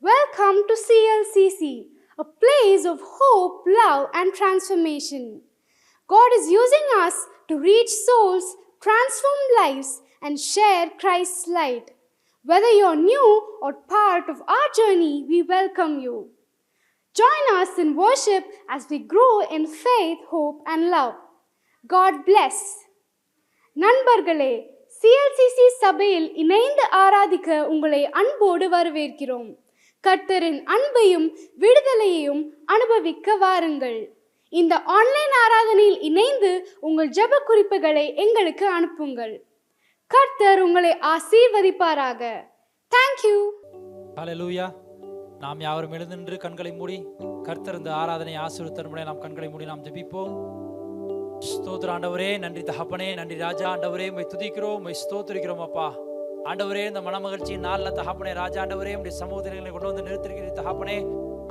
Welcome to CLCC, a place of hope, love, and transformation. God is using us to reach souls, transform lives, and share Christ's light. Whether you're new or part of our journey, we welcome you. Join us in worship as we grow in faith, hope, and love. God bless. நண்பர்களே, CLCC சபையில் இணைந்து ஆராதிக்க உங்களை அன்போடு வரவேற்கிறோம். கர்த்தரின் அன்பையும் விடுதலையையும் அனுபவிக்க வாருங்கள். இந்த ஆன்லைன் ஆராதனையில் இணைந்து உங்கள் ஜெப குறிப்புகளை எங்களுக்கு அனுப்புங்கள். கர்த்தர் உங்களை ஆசீர்வதிப்பாராக. தேங்க்யூ. ஹல்லேலூயா. நாம் யாவரும் எழுந்தின்று கண்களை மூடி கர்த்தர் இந்த ஆராதனை ஆசீர்வதித்தருடைய நாம் கண்களை மூடி நாம் ஜெபிப்போம். ஸ்தோத்திர ஆண்டவரே, நன்றி தகப்பனே, நன்றி ராஜா. ஆண்டவரே, உம்மை துதிக்கிறோம், உம்மை ஸ்தோத்திரிக்கிறோம் அப்பா. ஆண்டவரே, இந்த மனமகிழ்ச்சியின் நாளில் தகப்பனே ராஜா, ஆண்டவரே உம்முடைய சமூகத்திலே கொண்டு வந்து நிறுத்திருக்கிறீர் தகப்பனே.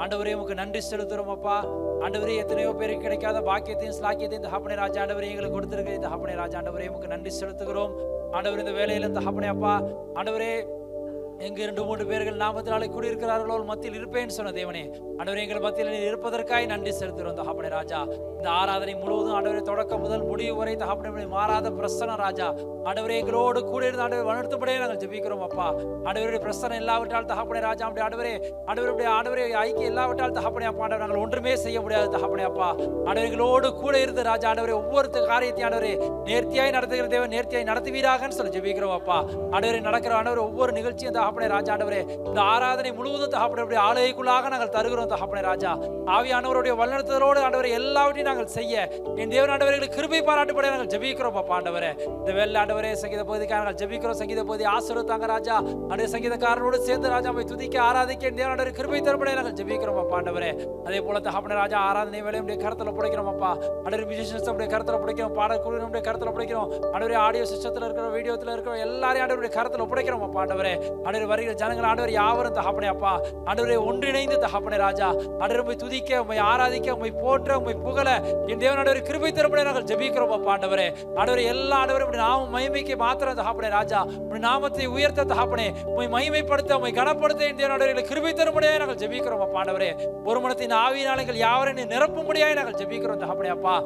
ஆண்டவரே, உமக்கு நன்றி செலுத்துறோம் அப்பா. ஆண்டவரே, எத்தனையோ பேருக்கு கிடைக்காத பாக்கியத்தையும் ஸ்லாக்கியத்தையும் தகப்பனே ராஜா, ஆண்டவரே எங்களுக்கு கொடுத்திருக்கிறீர் தகப்பனே ராஜா. ஆண்டவரே, உமக்கு நன்றி செலுத்துகிறோம். ஆண்டவரே, இந்த வேலையில தகப்பனே அப்பா, ஆண்டவரே எங்க 2-3 பேர்கள் நாமத்தினாலே கூடியிருக்கிறார்களோ மத்தியில் இருப்பேன்னு சொன்ன தேவனே, ஆண்டவரே எங்கள் மத்தியில் நீர் இருப்பதற்காய் நன்றி செலுத்துகிறோம் தகப்பனே ராஜா. இந்த ஆராதனை முழுவதும் ஆண்டவரே தொடக்கம் முதல் முடிவு வரை தகப்பனே மாறாத பிரசன்னம் ராஜா, ஆண்டவரே எங்களோடு கூட இருந்து ஆண்டவரை வளர்த்துப்படியே நாங்கள் ஜெபிக்கிறோம் அப்பா. ஆண்டவருடைய பிரசன்னம் இல்லாவிட்டால் தகப்பனே ராஜா, ஆண்டவரே ஐக்கியம் இல்லாவிட்டால் தகப்பனே அப்பா, ஆண்டவர் நாங்கள் ஒன்றுமே செய்ய முடியாது தகப்பனே அப்பா. ஆண்டவர் எங்களோடு கூட இருந்து ராஜா, ஆண்டவரே ஒவ்வொரு காரியத்தையும் ஆண்டவரே நேர்த்தியாய் நடத்துகிற தேவன் நேர்த்தியாய் நடத்துவீராகன்னு சொல்லி ஜெபிக்கிறோம் அப்பா. ஆண்டவரே நடக்கிற ஆண்டவர் ஒவ்வொரு நிகழ்ச்சியும் தகப்பனே ராஜா, ஆண்டவரே இந்த ஆராதனை முழுவதும் தகப்பனே ஆலயக்குள்ளாக நாங்கள் தருகிறோம் தகப்பனே ராஜா. ஆவியானவருடைய வல்லனத்தோடு ஆண்டவரே எல்லாவற்றையும் நாங்கள் செய்ய என் தேவன் ஆண்டவரே கிருபை பாராட்டுப்படி நாங்கள் ஜெபிக்கிறோம் அப்பா. ஆண்டவரே இந்த வேலை ஆண்டவரே சங்கீத பகுதிக்காக நாங்கள் ஜெபிக்கிறோம். சங்கீத பகுதி ஆசீர்வதித்தாங்க ராஜா. ஆண்டவரே சங்கீதக்காரனோடு சேர்ந்து ராஜா போய் துதிக்க ஆராதிக்க என் தேவன் ஆண்டவரே கிருபை தரும்படி நாங்கள் ஜெபிக்கிறோம் அப்பா. ஆண்டவரே அதே போல தகப்பனே ராஜா ஆராதனை வேலையுடைய கருத்துல புடைக்கிறோம் அப்பா. ஆண்டவரே மியூசிஷியன்ஸ் அப்படியே கருத்துல புடைக்கிறோம், பாடக்குழுவினுடைய கருத்துல புடைக்கிறோம். ஆண்டவரே ஆடியோ சிஸ்டத்துல இருக்கிற வீடியோத்துல இருக்கிற எல்லாரையும் ஆண்டவருடைய கருத்துல புடைக்கிறோம் அப்பா. ஆண்டவரே ஆண்டவரே வருகிற ஜனங்கள் ஆண்டவர் யாவரும் தகப்பனே அப்பா, ஆண்டவரே ஒன்றிணைந்து தகப்பனே ராஜா, ஆண்டவரை போய் துதிக்க, உம்மை ஆராதிக்க, உம்மை போற்ற, உம்மை புகழ என் தேவன் ஆண்டவரே கிருபை தரும்படி நாங்கள் ஜெபிக்கிறோம் அப்பா. ஆண்டவரே ஆண்டவரே எல்லா ஆண்டவரே உம்முடைய நாம மகிமைக்கு மாத்திரம் தகப்பனே ராஜா, உம்முடைய நாமத்தை உயர்த்த தகப்பனே, உம்மை மகிமைப்படுத்த, உம்மை கனப்படுத்த என் தேவன் ஆண்டவரே கிருபை தரும்படியாய் நாங்கள் ஜெபிக்கிறோம் அப்பா. ஆண்டவரே ஒரு மனத்தின் ஆவியினால யாவரையும் நிரப்பும்படியாய் நாங்கள் ஜெபிக்கிறோம் தகப்பனே அப்பா.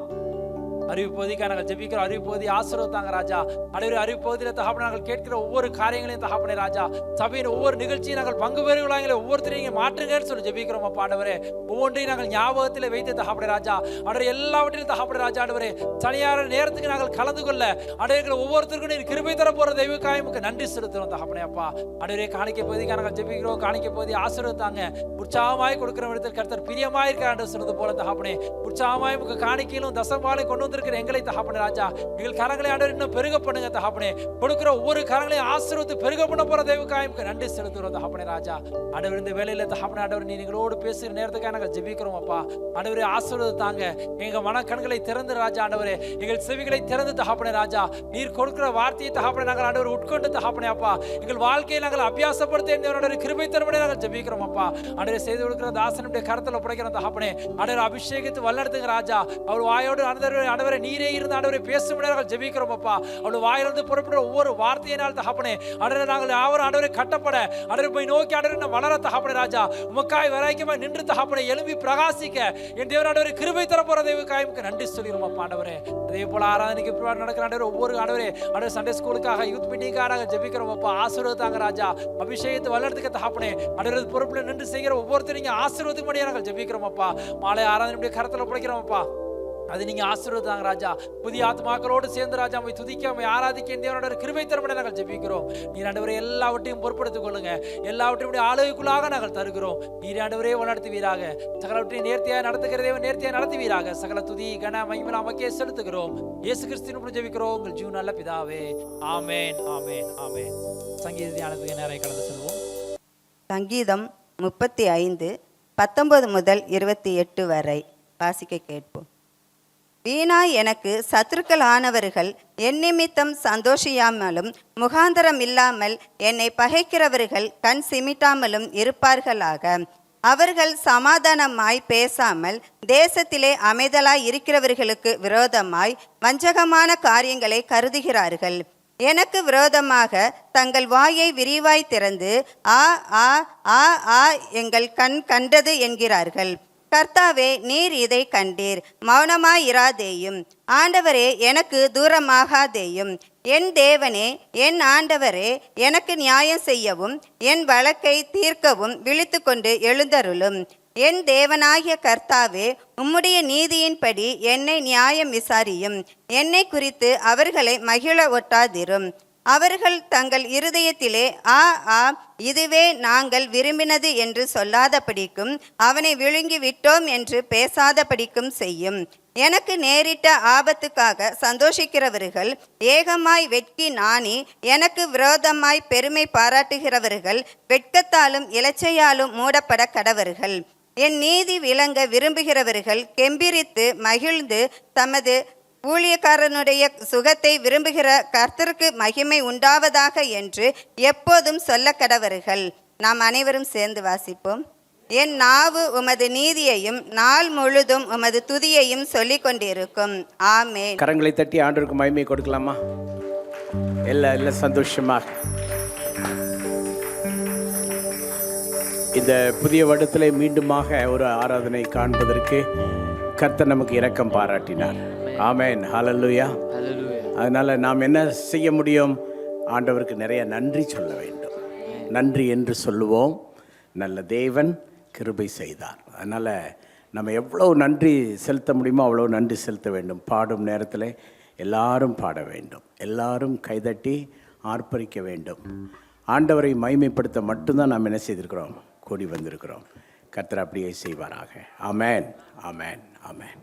அறிவு பகுதிக்காக நாங்கள் ஜெபிக்கிறோம். அறிவு பகுதி ஆசீர்வதித்தாங்க ராஜா. ஆண்டவரே அறிவு பகுதியில் தகப்பனே நாங்கள் கேட்கிற ஒவ்வொரு காரியங்களையும் தகப்பனே ராஜா, சபையின் ஒவ்வொரு நிகழ்ச்சியும் நாங்கள் பங்கு பெறுகிறாங்களே ஒவ்வொருத்தரையும் மாற்றுங்கன்னு சொல்லி ஜெபிக்கிறோம் அப்பா. ஆண்டவரே ஒவ்வொன்றையும் நாங்கள் ஞாபகத்தில் வைத்து தகப்பனே ராஜா, ஆண்டவரே எல்லாவற்றிலும் தகப்பனே ராஜா, ஆண்டவரே சரியான நேரத்துக்கு நாங்கள் கலந்து கொள்ள ஆண்டவரை ஒவ்வொருத்தருக்கும் நீர் கிருபை தர போற தெய்வக்காய் உமக்கு நன்றி செலுத்துறோம் தகப்பனே அப்பா. ஆண்டவரே காணிக்கை பகுதிக்காக நாங்கள் ஜெபிக்கிறோம். காணிக்கை பகுதி ஆசீர்வதித்தாங்க. உற்சாகமாய் கொடுக்கிற இடத்தில் கர்த்தர் பிரியமாய் இருக்கிற சொன்னது போல தகப்பனே உற்சாகமாய் உங்க காணிக்கையிலும் தசமாலை கொண்டு வந்து எங்களை தகப்பனே ராஜா, எங்கள் கரங்களை ஆண்டவர் இன்னும் பெருக பண்ணுங்க தகப்பனே. கொடுக்கிற ஒவ்வொரு கரங்களையும் ஆசீர்வதித்து பெருக பண்ண போற தெய்வக்காய்க்கு நன்றி செலுத்துகிறோம் தகப்பனே ராஜா. ஆண்டவர் இந்த வேலையில தகப்பனே ஆண்டவர் நீ எங்களோடு பேசுகிற நேரத்துக்காக நாங்கள் ஜெபிக்கிறோம் அப்பா. ஆண்டவரே ஆசீர்வதித்தாங்க. எங்க மன கண்களை திறந்து ராஜா, ஆண்டவரே எங்கள் செவிகளை திறந்து தகப்பனே ராஜா, நீர் கொடுக்கிற வார்த்தையை தகப்பனே நாங்கள் ஆண்டவர் உட்கொண்டு தகப்பனே அப்பா எங்கள் வாழ்க்கையை நாங்கள் அபியாசப்படுத்த கிருபை தரும்படி நாங்கள் ஜெபிக்கிறோம் அப்பா. ஆண்டவரே செய்து கொடுக்கிற தாசனுடைய கரத்துல புடைக்கிறோம் தகப்பனே. ஆண்டவர் அபிஷேகத்து வல்லெடுத்துங்க ராஜா. அவர் வாயோடு ஆண்டவரே நீரே இருந்து ஆண்டவரை பேசும் நாங்கள் ஜெபிக்கிறோம் அப்பா. அவருடைய வாயிலிருந்து புறப்படுற ஒவ்வொரு வார்த்தையினால் தகப்பனே ஆண்டவரே நாங்கள் யாவரும் ஆண்டவரை கட்டப்பட ஆண்டவரை போய் நோக்கி ஆண்டவரை வளர தகப்பனே ராஜா, உமக்காய் வரைக்குமாய் நின்று தகப்பனே எழும்பி பிரகாசிக்க என் தேவன் ஆண்டவரை கிருபை தர போற தெய்வக்காய்க்கு நன்றி சொல்லிடுவோம் அப்பா. ஆண்டவரே அதே போல ஆராதனைக்கு நடக்கிற ஆண்டவரை ஒவ்வொரு ஆண்டவரே சண்டே ஸ்கூலுக்காக யூத் மீட்டிங்காக ஜெபிக்கிறோம் அப்பா. ஆசீர்வதித்தாங்க ராஜா. அபிஷேகத்தை வளர்த்துக்க தகப்பனே ஆண்டவரை பொறுப்புல நின்று செய்கிற ஒவ்வொருத்தரையும் ஆசீர்வதிக்கும்படியா நாங்கள் ஜெபிக்கிறோம் அப்பா. மாலை ஆராதனை கருத்துல புடைக்கிறோம் அப்பா. அது நீங்க ஆசீர்வதித்தாங்க ராஜா. புதிய ஆத்மாக்களோடு சேர்ந்து ராஜா போய் துதிக்க ஆராதிக்க தேவனோட கிருபை தரும்படி நாங்கள் ஜெபிக்கிறோம். நீர் ஆண்டவரே எல்லாவற்றையும் பொறுப்படுத்திக் கொள்ளுங்க. எல்லாவற்றையும் ஆளுகைக்குள்ளாக நாங்கள் தருகிறோம். நீர் ஆண்டவரே நடத்துவீராக. சகலவற்றையும் நேர்த்தியாக நடத்துகிறதே நேர்த்தியாக நடத்துவீராக. சகல துதி கன மகிமை நமக்கே செலுத்துகிறோம். இயேசு கிறிஸ்துவின் ஜெபிக்கிறோம் உங்கள் ஜீவன் நல்ல பிதாவே. ஆமென், ஆமென், ஆமென். சங்கீத தியானத்துக்கு நேரே கடந்து செல்வோம். சங்கீதம் 35 19 முதல் 28 வரை வாசிக்க கேட்போம். வீணாய் எனக்கு சத்துருக்கள் ஆனவர்கள் என் நிமித்தம் சந்தோஷியாமலும் முகாந்தரம் இல்லாமல் என்னை பகைக்கிறவர்கள் கண் சிமிட்டாமலும் இருப்பார்களாக. அவர்கள் சமாதானமாய் பேசாமல் தேசத்திலே அமைதலாய் இருக்கிறவர்களுக்கு விரோதமாய் வஞ்சகமான காரியங்களை கருதுகிறார்கள். எனக்கு விரோதமாக தங்கள் வாயை விரிவாய் திறந்து ஆ ஆ ஆ ஆ எங்கள் கண் கண்டது என்கிறார்கள். கர்த்தாவே, நீர் இதை கண்டீர், மௌனமாயிராதேயும். ஆண்டவரே, எனக்கு தூரமாகாதேயும். என் தேவனே, என் ஆண்டவரே, எனக்கு நியாயம் செய்யவும் என் வழக்கை தீர்க்கவும் விழித்து கொண்டு எழுந்தருளும். என் தேவனாகிய கர்த்தாவே, உம்முடைய நீதியின்படி என்னை நியாயம் விசாரியும். என்னை குறித்து அவர்களை மகிழ ஒட்டாதிரும். அவர்கள் தங்கள் இருதயத்திலே ஆ ஆ இதுவே நாங்கள் விரும்பினது என்று சொல்லாதபடிக்கும் அவனை விழுங்கி விட்டோம் என்று பேசாதபடிக்கும் செய்யும். எனக்கு நேரிட்ட ஆபத்துக்காக சந்தோஷிக்கிறவர்கள் ஏகமாய் வெட்கி நாணி எனக்கு விரோதமாய் பெருமை பாராட்டுகிறவர்கள் வெட்கத்தாலும் இலச்சையாலும் மூடப்பட கடவர்கள். என் நீதி விளங்க விரும்புகிறவர்கள் கெம்பிரித்து மகிழ்ந்து தமது ஊழியக்காரனுடைய சுகத்தை விரும்புகிற கர்த்தருக்கு மகிமை உண்டாவதாக என்று எப்போதும் சொல்ல கடவர்கள். நாம் அனைவரும் சேர்ந்து வாசிப்போம். என் நாவு உமது நீதியையும் நாள் முழுதும் உமது துதியையும் சொல்லிக் கொண்டிருக்கும். ஆமென். கரங்களை தட்டி ஆண்டவருக்கு மகிமை கொடுக்கலாமா? எல்லாம் சந்தோஷமாக இந்த புதிய வருடத்தில் மீண்டுமாக ஒரு ஆராதனை காண்பதற்கு கர்த்தர் நமக்கு இரக்கம் பாராட்டினார். ஆமென். ஹல்லேலூயா. அதனால் நாம் என்ன செய்ய முடியும்? ஆண்டவருக்கு நிறைய நன்றி சொல்ல வேண்டும். நன்றி என்று சொல்லுவோம். நல்ல தேவன் கிருபை செய்தார். அதனால் நம்ம எவ்வளோ நன்றி செலுத்த முடியுமோ அவ்வளோ நன்றி செலுத்த வேண்டும். பாடும் நேரத்தில் எல்லாரும் பாட வேண்டும், எல்லாரும் கைதட்டி ஆர்ப்பரிக்க வேண்டும். ஆண்டவரை மகிமைப்படுத்த மட்டும்தான் நாம் என்ன செய்திருக்கிறோம்? கூடி வந்திருக்கிறோம். கர்த்தர் அப்படியே செய்வாராக. ஆமென், ஆமென், ஆமென்.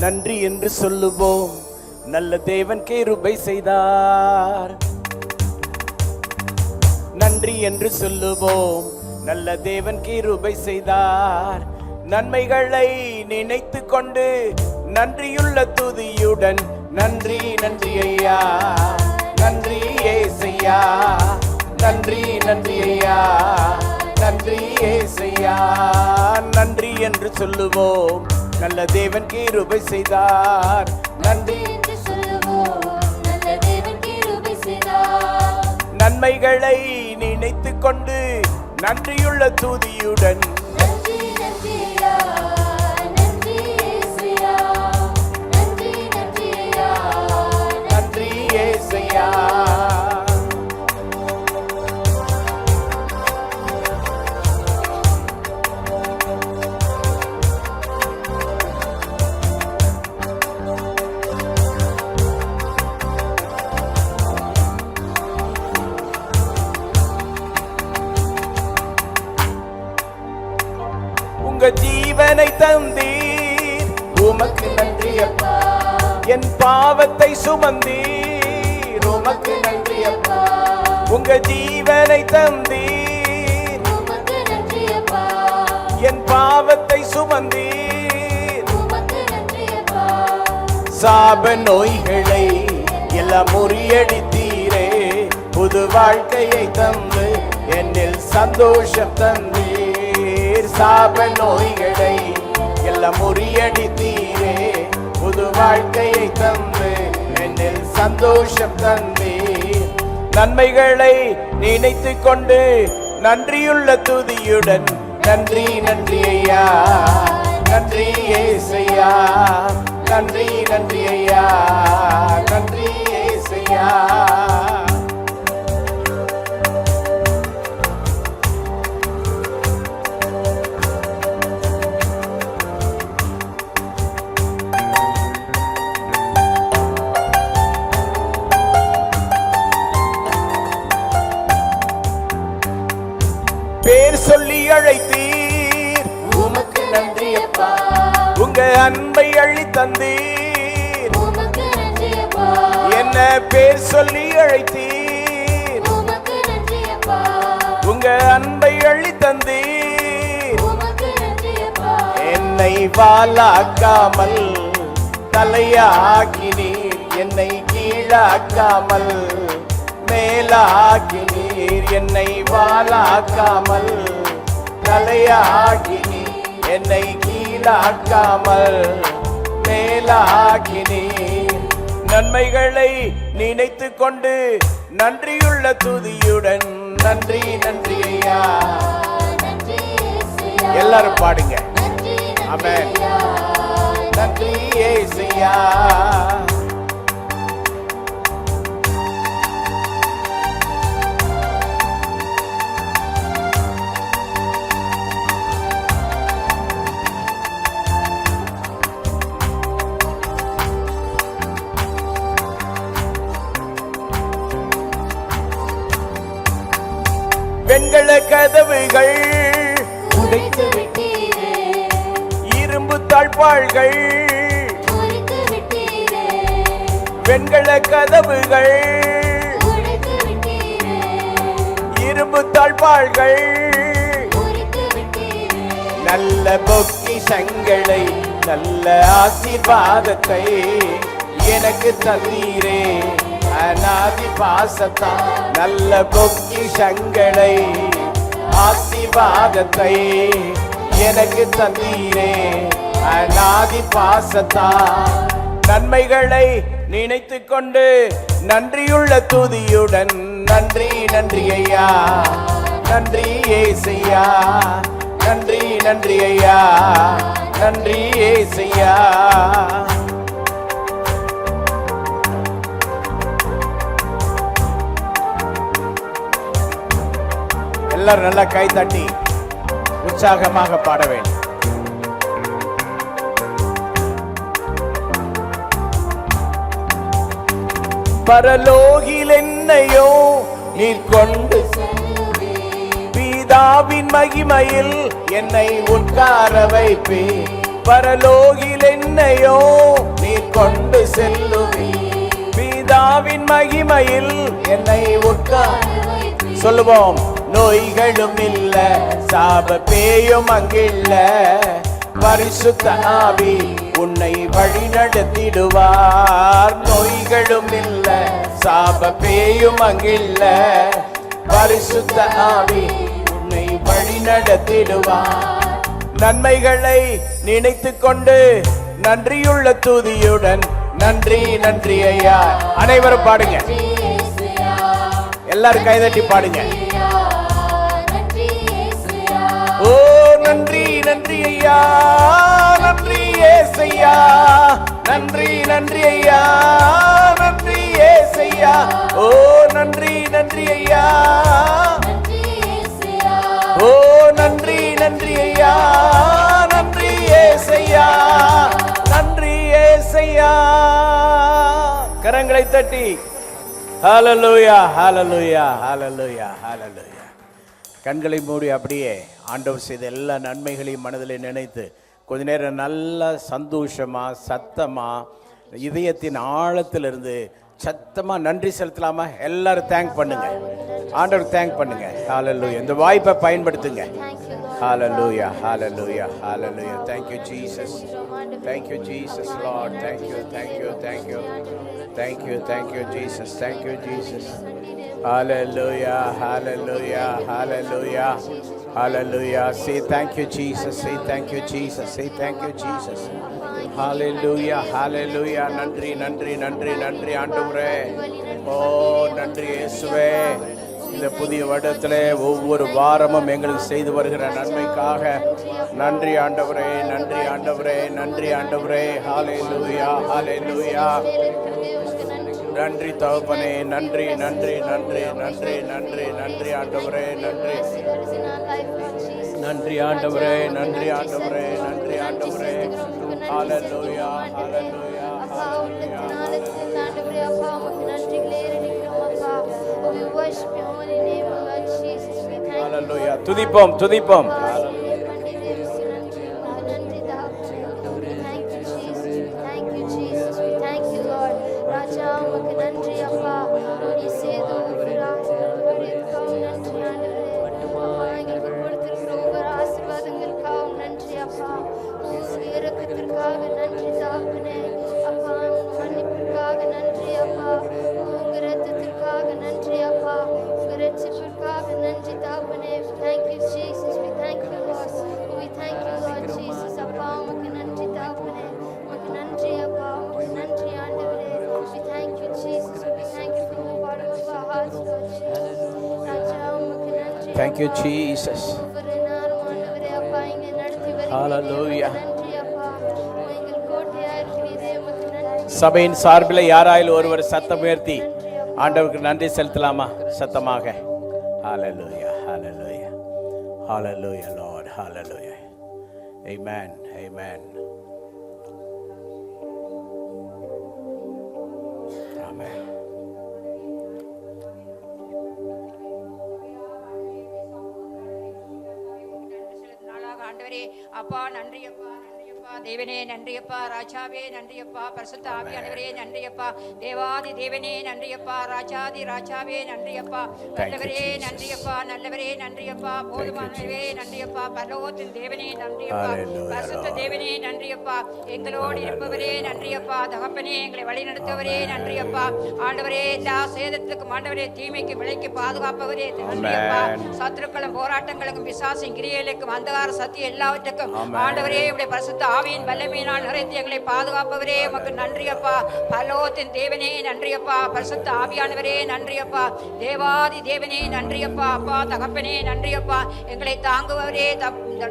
நன்றி என்று சொல்லுவோம். நல்ல தேவன் கிருபை செய்தார். நன்றி என்று சொல்லுவோம். நல்ல தேவன் கிருபை செய்தார். நன்மைகளை நினைத்து கொண்டு நன்றியுள்ள துதியுடன் நன்றி நன்றி ஐயா, நன்றி ஏசையா, நன்றி நன்றி ஐயா, நன்றி ஏசையா. நன்றி என்று சொல்லுவோம். நல்ல தேவன் கிருபை செய்தார். நன்றி என்று சொல்லுவோம். நல்ல தேவன் கிருபை செய்தார். நன்மைகளை நினைத்து கொண்டு நன்றியுள்ள துதியுடன் நன்றி நன்றியா, நன்றி ஏசையா, நன்றி நன்றியா, நன்றி ஏசையா. ஜீவனை தந்தீர், உமக்கு நன்றி அப்பா. என் பாவத்தை சுமந்தீர், உமக்கு நன்றி அப்பா. உங்க ஜீவனை தந்தீர், உமக்கு நன்றி அப்பா. என் பாவத்தை சுமந்தீர், உமக்கு நன்றி அப்பா. சாப நோய்களை எல்லாம் முறியடித்தீரே, புது வாழ்க்கையை தந்து என்னில் சந்தோஷம் தந்தீர். சாப நோய்களை எல்லாம் முறியடித்தீரே, புது வாழ்க்கையை தந்து என்னில் சந்தோஷம் தந்தீர். நன்மைகளை நினைத்து கொண்டு நன்றியுள்ள துதியுடன் நன்றி நன்றி ஐயா, நன்றி ஏசையா, நன்றி நன்றி ஐயா, நன்றி ஏசையா. பேர் சொல்லி அழைத்தீர், உமக்கு நன்றி அப்பா. உங்க அன்பை அள்ளி தந்தீர், பேர் சொல்லி அழைத்தீர், உமக்கு நன்றி அப்பா, உங்க அன்பை அள்ளி தந்தீர். உமக்கு நன்றி அப்பா, என்னை வாலாக்காமல் தலையாக்கினீர், என்னை கீழாக்காமல் மேலாக்கினீர். என்னை வாலாக்காமல் தலையாக்கினீர், என்னை கீழாக்காமல் மேலாக்கினீர். நன்மைகளை நினைத்து கொண்டு நன்றியுள்ள துதியுடன் நன்றி நன்றி ஐயா. நன்றி இயேசுயா, எல்லாரும் பாடுங்க. நன்றி ஆமென். நன்றி ஐயா. நன்றி இயேசுயா. வெண்கல கதவுகள் உடைத்து விட்டீரே, இரும்பு தாழ்பாள்கள், உடைத்து விட்டீரே, வெண்கல கதவுகள் உடைத்து விட்டீரே, இரும்பு தாழ்பாள்கள், உடைத்து விட்டீரே. நல்ல பொக்கிஷங்களை நல்ல ஆசீர்வாதத்தை எனக்கு தந்தீரே. அநாதி பாசத்தா நல்ல பொக்கிஷங்களை ஆசீர்வாதத்தை எனக்கு தந்தீரே. அநாதி பாசத்தா நன்மைகளை நினைத்து கொண்டு நன்றியுள்ள துதியுடன் நன்றி நன்றி ஐயா. நன்றி ஏசையா, நன்றி நன்றி ஐயா, நன்றி ஏசையா. எல்லாரும் நல்லா கை தட்டி உற்சாகமாக பாட வேண்டும். பரலோகில் என்னையோ நீர் கொண்டு பிதாவின் மகிமையில் என்னை உட்கார வைப்பே. பரலோகில் என்னையோ நீர் கொண்டு செல்லுவே, பிதாவின் மகிமையில் என்னை உட்கார. சொல்லுவோம். நோய்களும் இல்ல, சாப பேயும் அங்கில்ல, பரிசுத்த ஆவி உன்னை வழி நடத்திடுவார். நோய்களும் இல்ல, சாப பேயும் அங்கில்ல, பரிசுத்த ஆவி உன்னை வழி நடத்திடுவார். நன்மைகளை நினைத்து கொண்டு நன்றியுள்ள துதியுடன் நன்றி நன்றி ஐயா. அனைவரும் பாடுங்க. எல்லாரும் கைதட்டி பாடுங்க. நன்றி இயேசுயா, ஓ நன்றி நன்றி ஐயா, நன்றி ஏசையா, நன்றி நன்றி ஐயா, நன்றி ஏசையா. ஓ நன்றி நன்றி ஐயா, நன்றி இயேசுயா, ஓ நன்றி நன்றி ஐயா, நன்றி ஏசையா, நன்றி ஏசையா. கரங்களை தட்டி ஹalleluya ஹalleluya ஹalleluya ஹalleluya. கண்களை மூடி அப்படியே ஆண்டவர் செய்த எல்லா நன்மைகளையும் மனதில் நினைத்து கொஞ்ச நேரம் நல்ல சந்தோஷமா சத்தமா இதயத்தின் ஆழத்திலிருந்து சத்தமா நன்றி செலுத்தலாமா? எல்லாரும் தேங்க் பண்ணுங்க, ஆண்டவர் தேங்க் பண்ணுங்க. ஹalleluya. இந்த வாய்ப்பை பயன்படுத்துங்க. ஹalleluya ஹalleluya ஹalleluya. Thank you Jesus, thank you Jesus Lord, thank you thank you thank you thank you thank you Jesus, thank you Jesus. Hallelujah hallelujah hallelujah hallelujah. Say thank you Jesus, say thank you Jesus, say thank you Jesus. Hallelujah hallelujah. நன்றி நன்றி நன்றி நன்றி ஆண்டவரே. ஓ நன்றி இயேசுவே. இந்த புதிய வருடத்திலே ஒவ்வொரு வாரமும் எங்களுக்கு செய்து வருகிற நன்மைக்காக நன்றி ஆண்டவரே, நன்றி ஆண்டவரே, நன்றி ஆண்டவரே. ஹalleluya ஹalleluya. நன்றி தகப்பனே, நன்றி நன்றி நன்றி நன்றி நன்றி நன்றி ஆண்டவரே, நன்றி நன்றி ஆண்டவரே, நன்றி ஆண்டவரே, நன்றி ஆண்டவரே. ஹalleluya ஹalleluya ஹalleluya. ஹalleluya. துதிப்போம் துதிப்போம். Thank you, Jesus. We thank you, Lord. Raja, உமக்கு நன்றி Thank you, Jesus. ஒவ்வொரு நாளும் ஆண்டவரே அப்பா இங்க நடத்தி வருகிறீரே. Hallelujah. நன்றி அப்பா. எங்கள் கோட்டையா இருக்கிறீரே. உமக்கு நன்றி. சபையின் சார்பில் யாராயில் ஒருவர் சத்தம் உயர்த்தி ஆண்டவருக்கு நன்றி செலுத்தலாமா? சத்தமாக. Hallelujah, hallelujah, hallelujah, Lord, hallelujah. Amen, amen. Amen. நாளாக ஆண்டவரே அப்பா நன்றி அப்பா தேவனே நன்றி அப்பா ராஜாவே நன்றி அப்பா பரிசுத்த ஆவியானவரே நன்றி அப்பா தேவாதி தேவனே நன்றி அப்பா ராஜாதி ராஜாவே நன்றி அப்பா நல்லவரே நன்றி அப்பா நல்லவரே நன்றி அப்பா போதுமானவரே நன்றி அப்பா பரலோகத்தின் தேவனே நன்றி அப்பா பரிசுத்த தேவனே நன்றி அப்பா எங்களோடு இருப்பவரே நன்றி அப்பா தகப்பனே எங்களை வழிநடத்துவரே நன்றி அப்பா ஆண்டவரே எல்லா சேதத்துக்கும் ஆண்டவரே தீமைக்கு விலைக்கு பாதுகாப்பவரே நன்றி அப்பா சத்துருக்களும் போராட்டங்களுக்கும் பிசாசின் கிரியைகளுக்கும் அந்தகார சத்தியம் எல்லாவற்றுக்கும் ஆண்டவரே உடைய பரிசுத்த ஆவியின் வல்லமையினால் நிறைந்து எங்களை பாதுகாப்பவரே உமக்கு நன்றி அப்பா பரலோகத்தின் தேவனே நன்றி அப்பா பரிசுத்த ஆவியானவரே நன்றி அப்பா தேவாதி தேவனே நன்றி அப்பா அப்பா தகப்பனே நன்றி அப்பா எங்களை தாங்குவவரே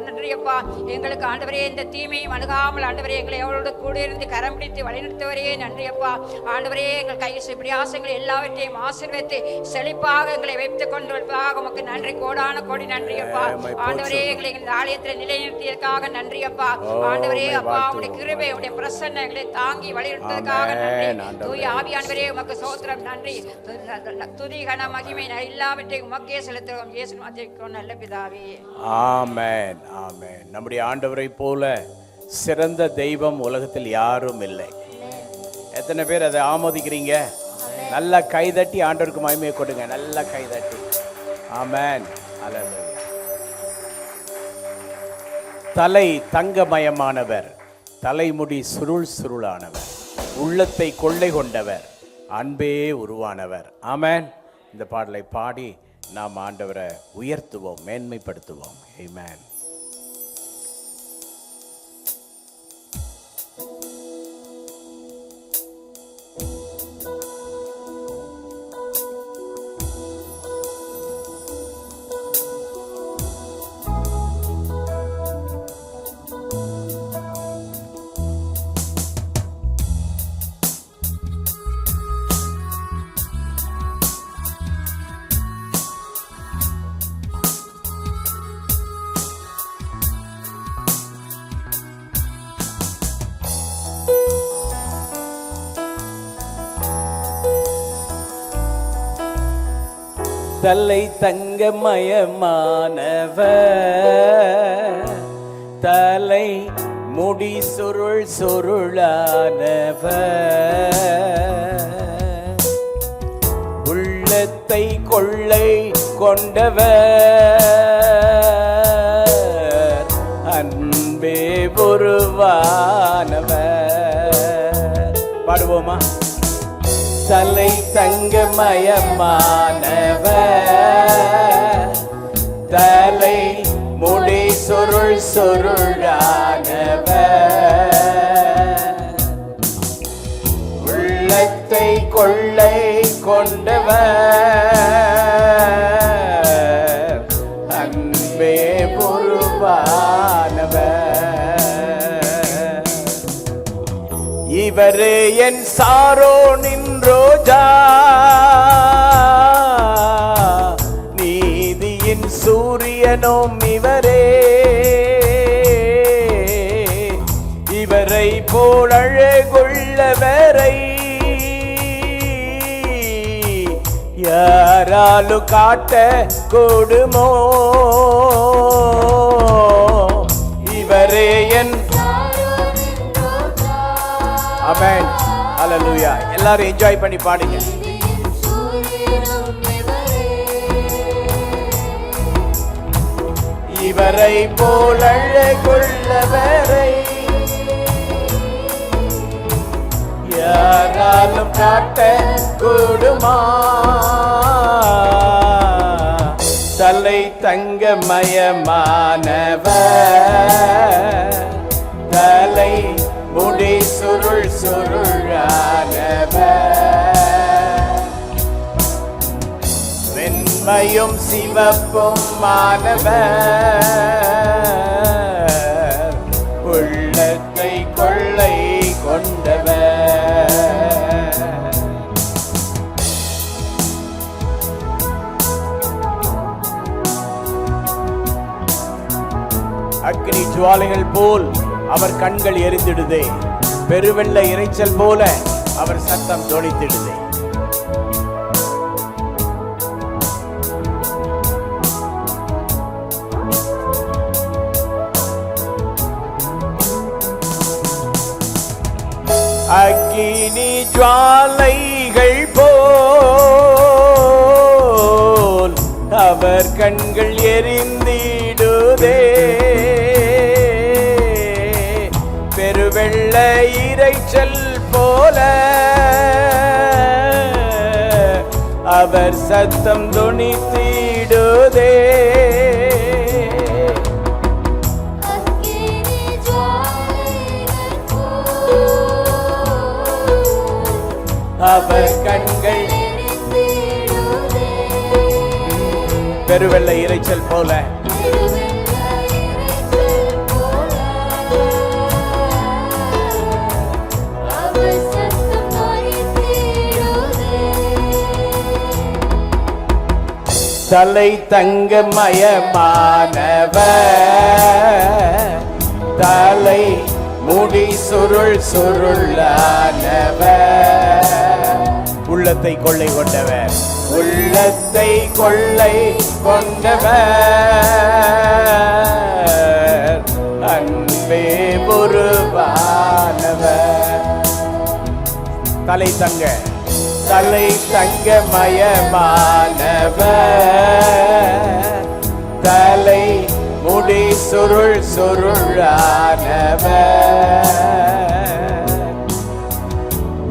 நன்றி அப்பா எங்களுக்கு ஆண்டவரே இந்த தீமையும் அணுகாமல் ஆண்டவரே எங்களை எவ்வளவு கூட இருந்து கரம் பிடித்து வழிநடத்துவரே நன்றி அப்பா ஆண்டவரே எங்கள் கையில் பிரயாசங்கள் எல்லாவற்றையும் ஆசீர்வதித்து செழிப்பாக எங்களை வைத்துக் கொண்டு வருவதாக உமக்கு நன்றி கோடான கோடி நன்றி அப்பா ஆண்டவரே எங்களை இந்த ஆலயத்தில் நிலைநிறுத்தியதற்காக நன்றி அப்பா ஆண்டவரே அப்பா உடைய கிருபை உடைய பிரசன்னம் எங்களை தாங்கி வழிநடத்துவதற்காக நன்றி தூய ஆவியானவரே உமக்கு ஸ்தோத்திரம் நன்றி துதி கன மகிமை எல்லாவற்றையும் உமக்கே செலுத்துகிறோம் இயேசு நாமத்தில் நல்ல பிதாவே ஆமென், ஆமென். நம்முடைய ஆண்டவரை போல சிறந்த தெய்வம் உலகத்தில் யாரும் இல்லை. எத்தனை பேர் அதை ஆமோதிக்கிறீங்க? நல்லா கைதட்டி ஆண்டவருக்கு மகிமையை கொடுங்க. நல்லா கைதட்டி. ஆமென். ஹல்லேலூயா. தலை தங்கமயமானவர், தலைமுடி சுருள் சுருளானவர், உள்ளத்தை கொள்ளை கொண்டவர், அன்பே உருவானவர். ஆமென். இந்த பாடலை பாடி நாம் ஆண்டவரை உயர்த்துவோம், மேன்மைப்படுத்துவோம். ஆமென். தலை தங்கமயமானவர், தலை முடி சுருள் சுருளானவர், உள்ளத்தை கொள்ளை கொண்டவர், அன்பே உருவானவர். பாடுவோமா? தலை தங்கமயமானவர், தலை முடி சுருள் சுருளானவர், உள்ளத்தை கொள்ளை கொண்டவர், அன்பே உருவானவர். இவரே என் சாரோனின் ரோஜா, நீதியின் சூரியனும் இவரே, இவரை போல் அழகுள்ளவரை யாராலும் காட்ட கூடுமோ? இவரே என் ஆமென். ஹல்லேலூயா. எல்லாரும் என்ஜாய் பண்ணி பாடுங்க. இவரை போல் அழகுள்ளவரை யாராலும் காட்ட கூடுமா? தலை தங்கமயமானவர், தலை முடி சுருள் சுருளானவர், வெண்மையும் சிவப்பும் மாணவர், உள்ளத்தை கொள்ளை கொண்டவர். அக்னி ஜுவாலைகள் போல் அவர் கண்கள் எரிந்திடுதே, பெருவெள்ள இரைச்சல் போல அவர் சத்தம் தொனித்திடுதே. அக்கினி ஜுவாலைகள் போல் அவர் கண்கள் எரிந்திடுதே, பெருவெள்ள இரைச்சல் போல அவர் சத்தம் தொனித்திடுதே. அவர் கண்கள் பெருவெள்ள இரைச்சல் போல தலை தங்கமயமானவர், தலை முடி சுருள் சுருளானவர், உள்ளத்தை கொள்ளை கொண்டவர், உள்ளத்தை கொள்ளை கொண்டவர், அன்பே உருவானவர். தலை தங்கமயமானவர், தலை முடி சுருள் சுருளானவர்,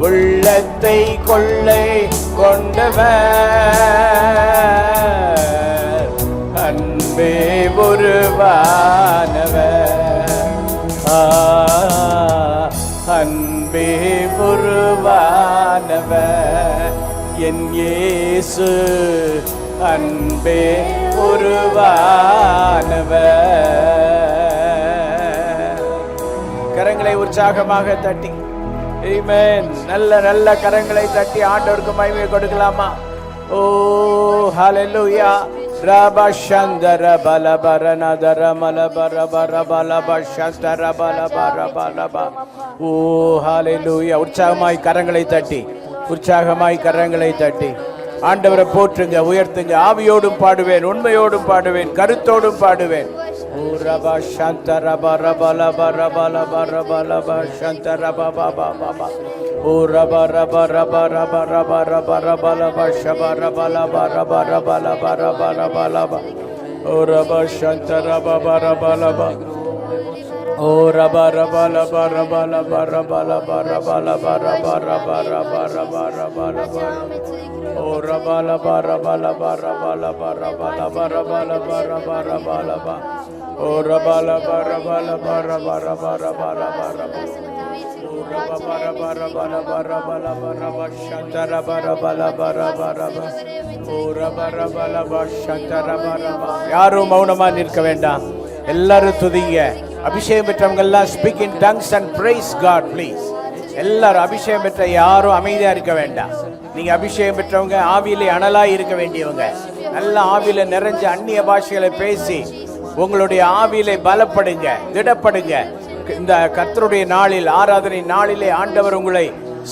உள்ளத்தை கொள்ளை கொண்டவர், அன்பே உருவானவர், அன்பே உருவானவர், என் இயேசு அன்பே உருவானவர். கரங்களை உற்சாகமாக தட்டி ஆமென். நல்ல நல்ல கரங்களை தட்டி ஆண்டவருக்கு மகிமை கொடுக்கலாமா? ஓ ஹalleluya. ரபஷந்தர பலபரனதர மலபர பரபலபஷந்தர பலபர பலப. ஓ ஹalleluya. உற்சாகமாய் கரங்களை தட்டி, உற்சாகமாய் கரங்களை தட்டி ஆண்டவரை போற்றுங்க, உயர்த்துங்க. ஆவியோடும் பாடுவேன், உண்மையோடும் பாடுவேன், கருத்தோடும் பாடுவேன். ஓ ரபா சந்தர பரபல பரபல பரபல சந்தர பாபா பாபா. ஓ ரபா ரபா ரபா ரபா ரபா ரபா ரபல பஷப ரபல பரப ரபல பரப ரபல. ஓ ரபா சந்தர பாபா ரபல பா. ஓ ரபா ரபா ரபா ரபல பரபல பரபல பரப ரபா ரபா ரபா ரபா ரபா. ஓ ரபல பரபல பரபல பரபல பரபல பரப ரபல பா. ஓ ரபல பரபல பரப ரபா ரபா ரபா ரபா. ஓ ரபா பரபல பரபல பரப சந்தர பரபல பரப ரபா. ஓ ரபா ரபல சந்தர பரபா. யாரும் மௌனமா நிற்க வேண்டாம், எல்லாரும் துதிங்க. அபிஷேகம் பெற்றவங்க எல்லாம் speak in tongues and praise God please. எல்லாரும் அபிஷேகம் பெற்ற யாரும் அமைதியா இருக்க வேண்டாம். நீங்க அபிஷேகம் பெற்றவங்க ஆவியிலே அனலாய் இருக்க வேண்டியவங்க. நல்ல ஆவியில நிறைஞ்ச அந்நிய பாஷைகளை பேசி உங்களுடைய ஆவியிலே பலப்படுங்க, திடப்படுங்க. இந்த கர்த்தருடைய நாளில், ஆராதனை நாளிலே ஆண்டவர் உங்களை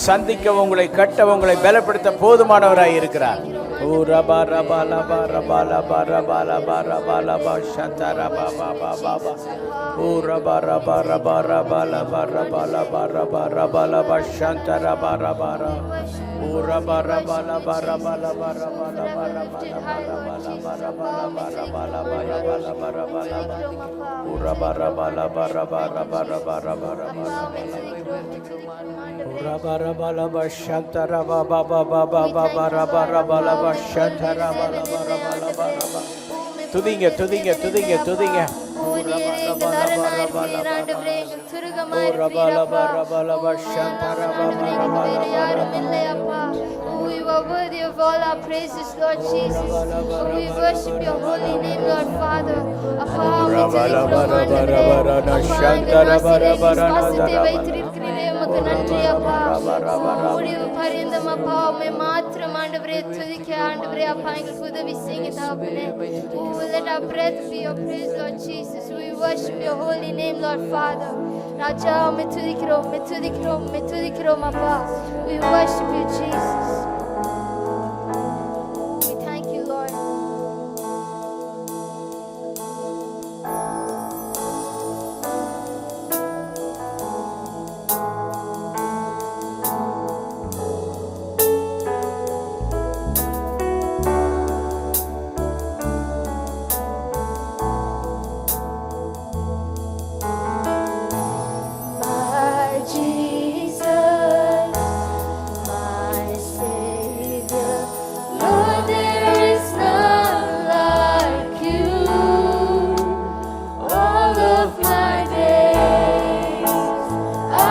சந்திக்க, உங்களை கட்ட, உங்களை பலப்படுத்த போதுமானவராய் இருக்கிறார். ஓ ரபா ரபா லபா ரபா லபா ரபா லபா ரபா லபா சந்தர பாபா பாபா. ஓ ரபா ரபா ரபா ரபா லபா ரபா லபா ரபா ரபா லபா சந்தர ரபா ரபா ரபா. ஓ ரபா ரபா லபா ரபா லபா ரபா லபா ரபா லபா ரபா லபா ரபா லபா ரபா லபா ரபா லபா ரபா லபா. ஓ ரபா ரபா லபா ரபா ரபா ரபா ரபா ரபா லபா. ஓ ரபா ரபா லபா சந்தர பாபா பாபா பாபா ரபா ரபா லபா சந்தர ரபா லபா ரபா லபா ரபா. துதிங்க துதிங்க துதிங்க துதிங்க. ஓ ரபா ரபா லபா ரபா லபா. ஓ ரபா லபா ரபா லபா சந்தர பாபா ரபா லபா ரபா. are worthy of all our praises, Lord Jesus. We worship your holy name, Lord Father. அப்பா உம்மை துதிக்கிறோம் ஆண்டவரே. அப்பா எங்கள் நாசிலே விசுவாசத்தை வைத்திருக்கிறீரே, உமக்கு நன்றி அப்பா. முடிவு பரியந்தம் அப்பா உம்மை மாத்திரம் ஆண்டவரே துதிக்க ஆண்டவரே அப்பா எங்களுக்கு உதவி செய்யுங்க தகப்பனே. Let our breath be your praise, Lord Jesus. We worship your holy name, Lord Father. ராஜா உம்மை துதிக்கிறோம், உம்மை துதிக்கிறோம், உம்மை துதிக்கிறோம் அப்பா. We worship you, Jesus. We thank you, Lord. My Jesus, my Savior, Lord, there is none like you. All of my days,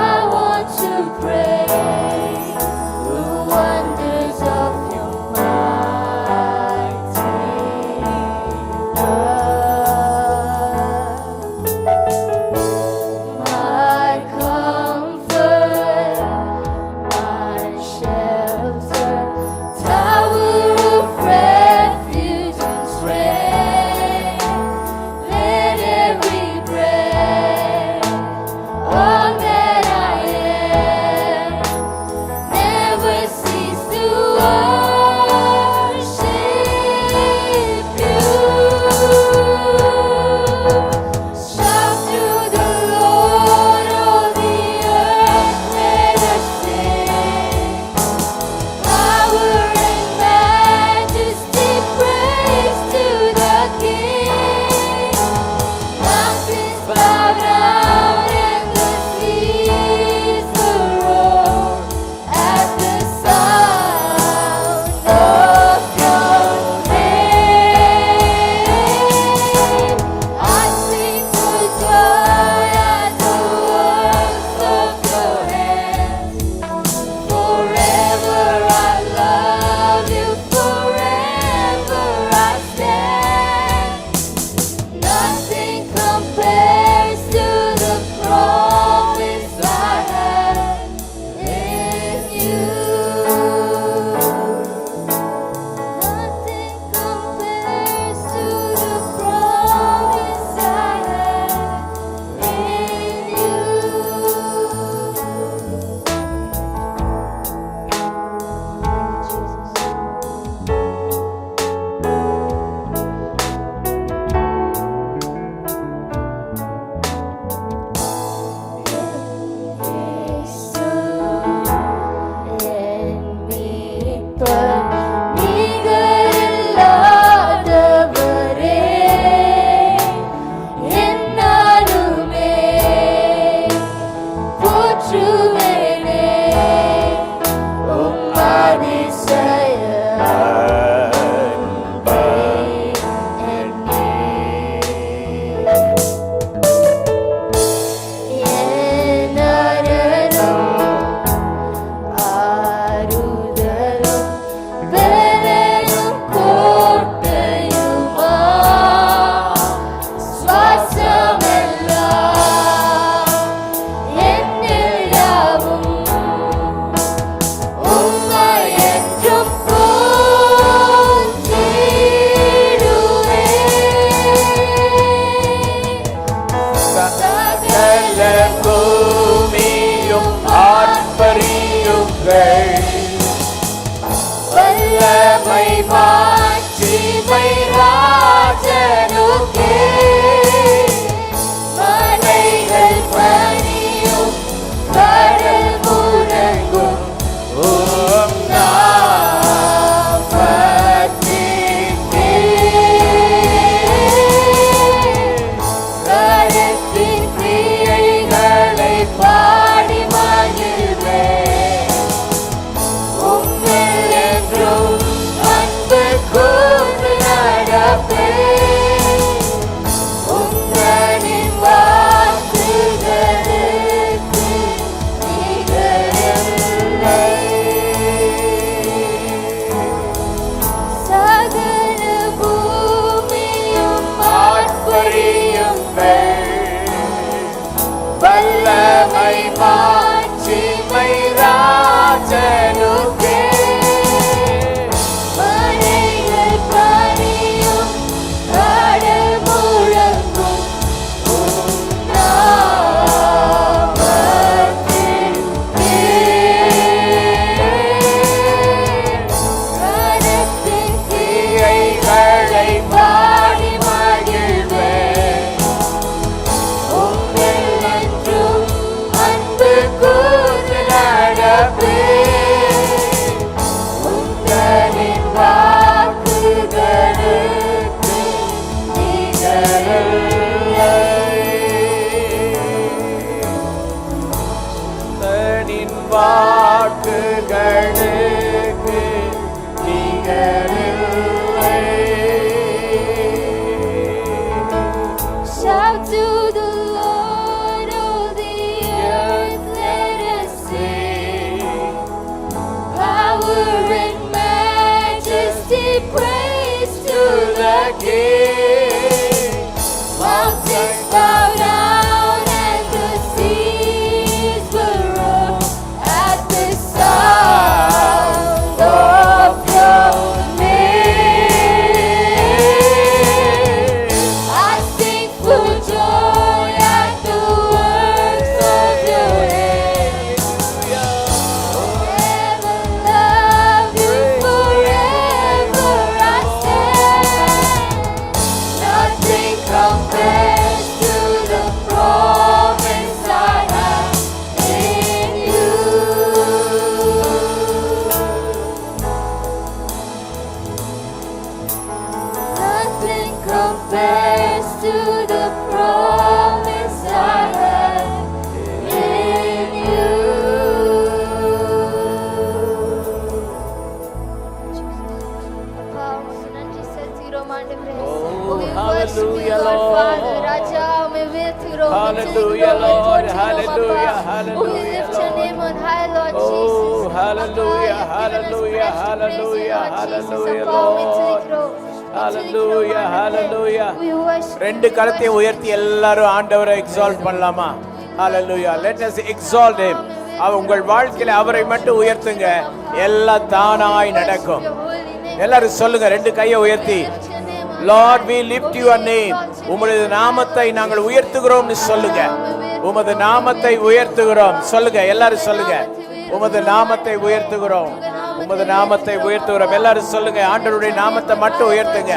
I want to praise the wonders of your mighty love. My comfort, my shelter, tower of refuge and strength. Let every breath, all that I am, never cease to worship you. Shout to the Lord, all the earth, let us sing. Power and majesty, praise to the King. Mountains bow down and the seas roar at the sound of your name. I sing for joy at the works of your hands. Forever I love you, forever I stand. Nothing compares to the promise I have in you. Nothing compares to the promise I have in you. பூமியும் ஆர்ப்பரியுங்கள். வல்லமை மாட்சிமை ராஜனுக்கே. மலைகள் பணியும், கடல் முழங்கும் உம் நாமத்திற்கே. கரத்தின் கிரியைகளை பாடி மகிழ்வேன். உம்மில் என்றும் அன்பு கூர்ந்து நடப்பேன். ராஜனுக்கே மலைகள் பணியும் கடல் முழங்கும் வாக்குகளுக்கு நிகரில்லை. Shout to the Lord, all the earth, let us sing. Power and majesty, praise to the King. Mountains bow down and the seas will roar at the sound of your name. I sing for joy at the works of your hands. Forever love you, forever I stand. Nothing compares to the promise I have in you. Nothing compares to the promise I have in you. hallelujah, Lord. Hallelujah, Lord. Hallelujah, hallelujah, Lord. Oh, hallelujah, hallelujah, hallelujah, hallelujah, Lord. Hallelujah, hallelujah. ரெண்டு கரத்தையும் உயர்த்தி எல்லாரும் ஆண்டவரை exalt பண்ணலாமா? Hallelujah. Let us exalt him. உங்கள் வாழ்க்கையில அவரை மட்டும் உயர்த்துங்க, எல்லாம் தானாய் நடக்கும். எல்லாரும் சொல்லுங்க, ரெண்டு கையை உயர்த்தி, Lord, we lift your name. உமது நாமத்தை நாங்கள் உயர்த்துகிறோம்னு சொல்லுங்க. உமது நாமத்தை உயர்த்துகிறோம் சொல்லுங்க, எல்லாரும் சொல்லுங்க, உமது நாமத்தை உயர்த்துகிறோம், உமது நாமத்தை உயர்த்துகிறோம். எல்லாரும் சொல்லுங்க, ஆண்டவருடைய நாமத்தை மட்டும் உயர்த்துங்க.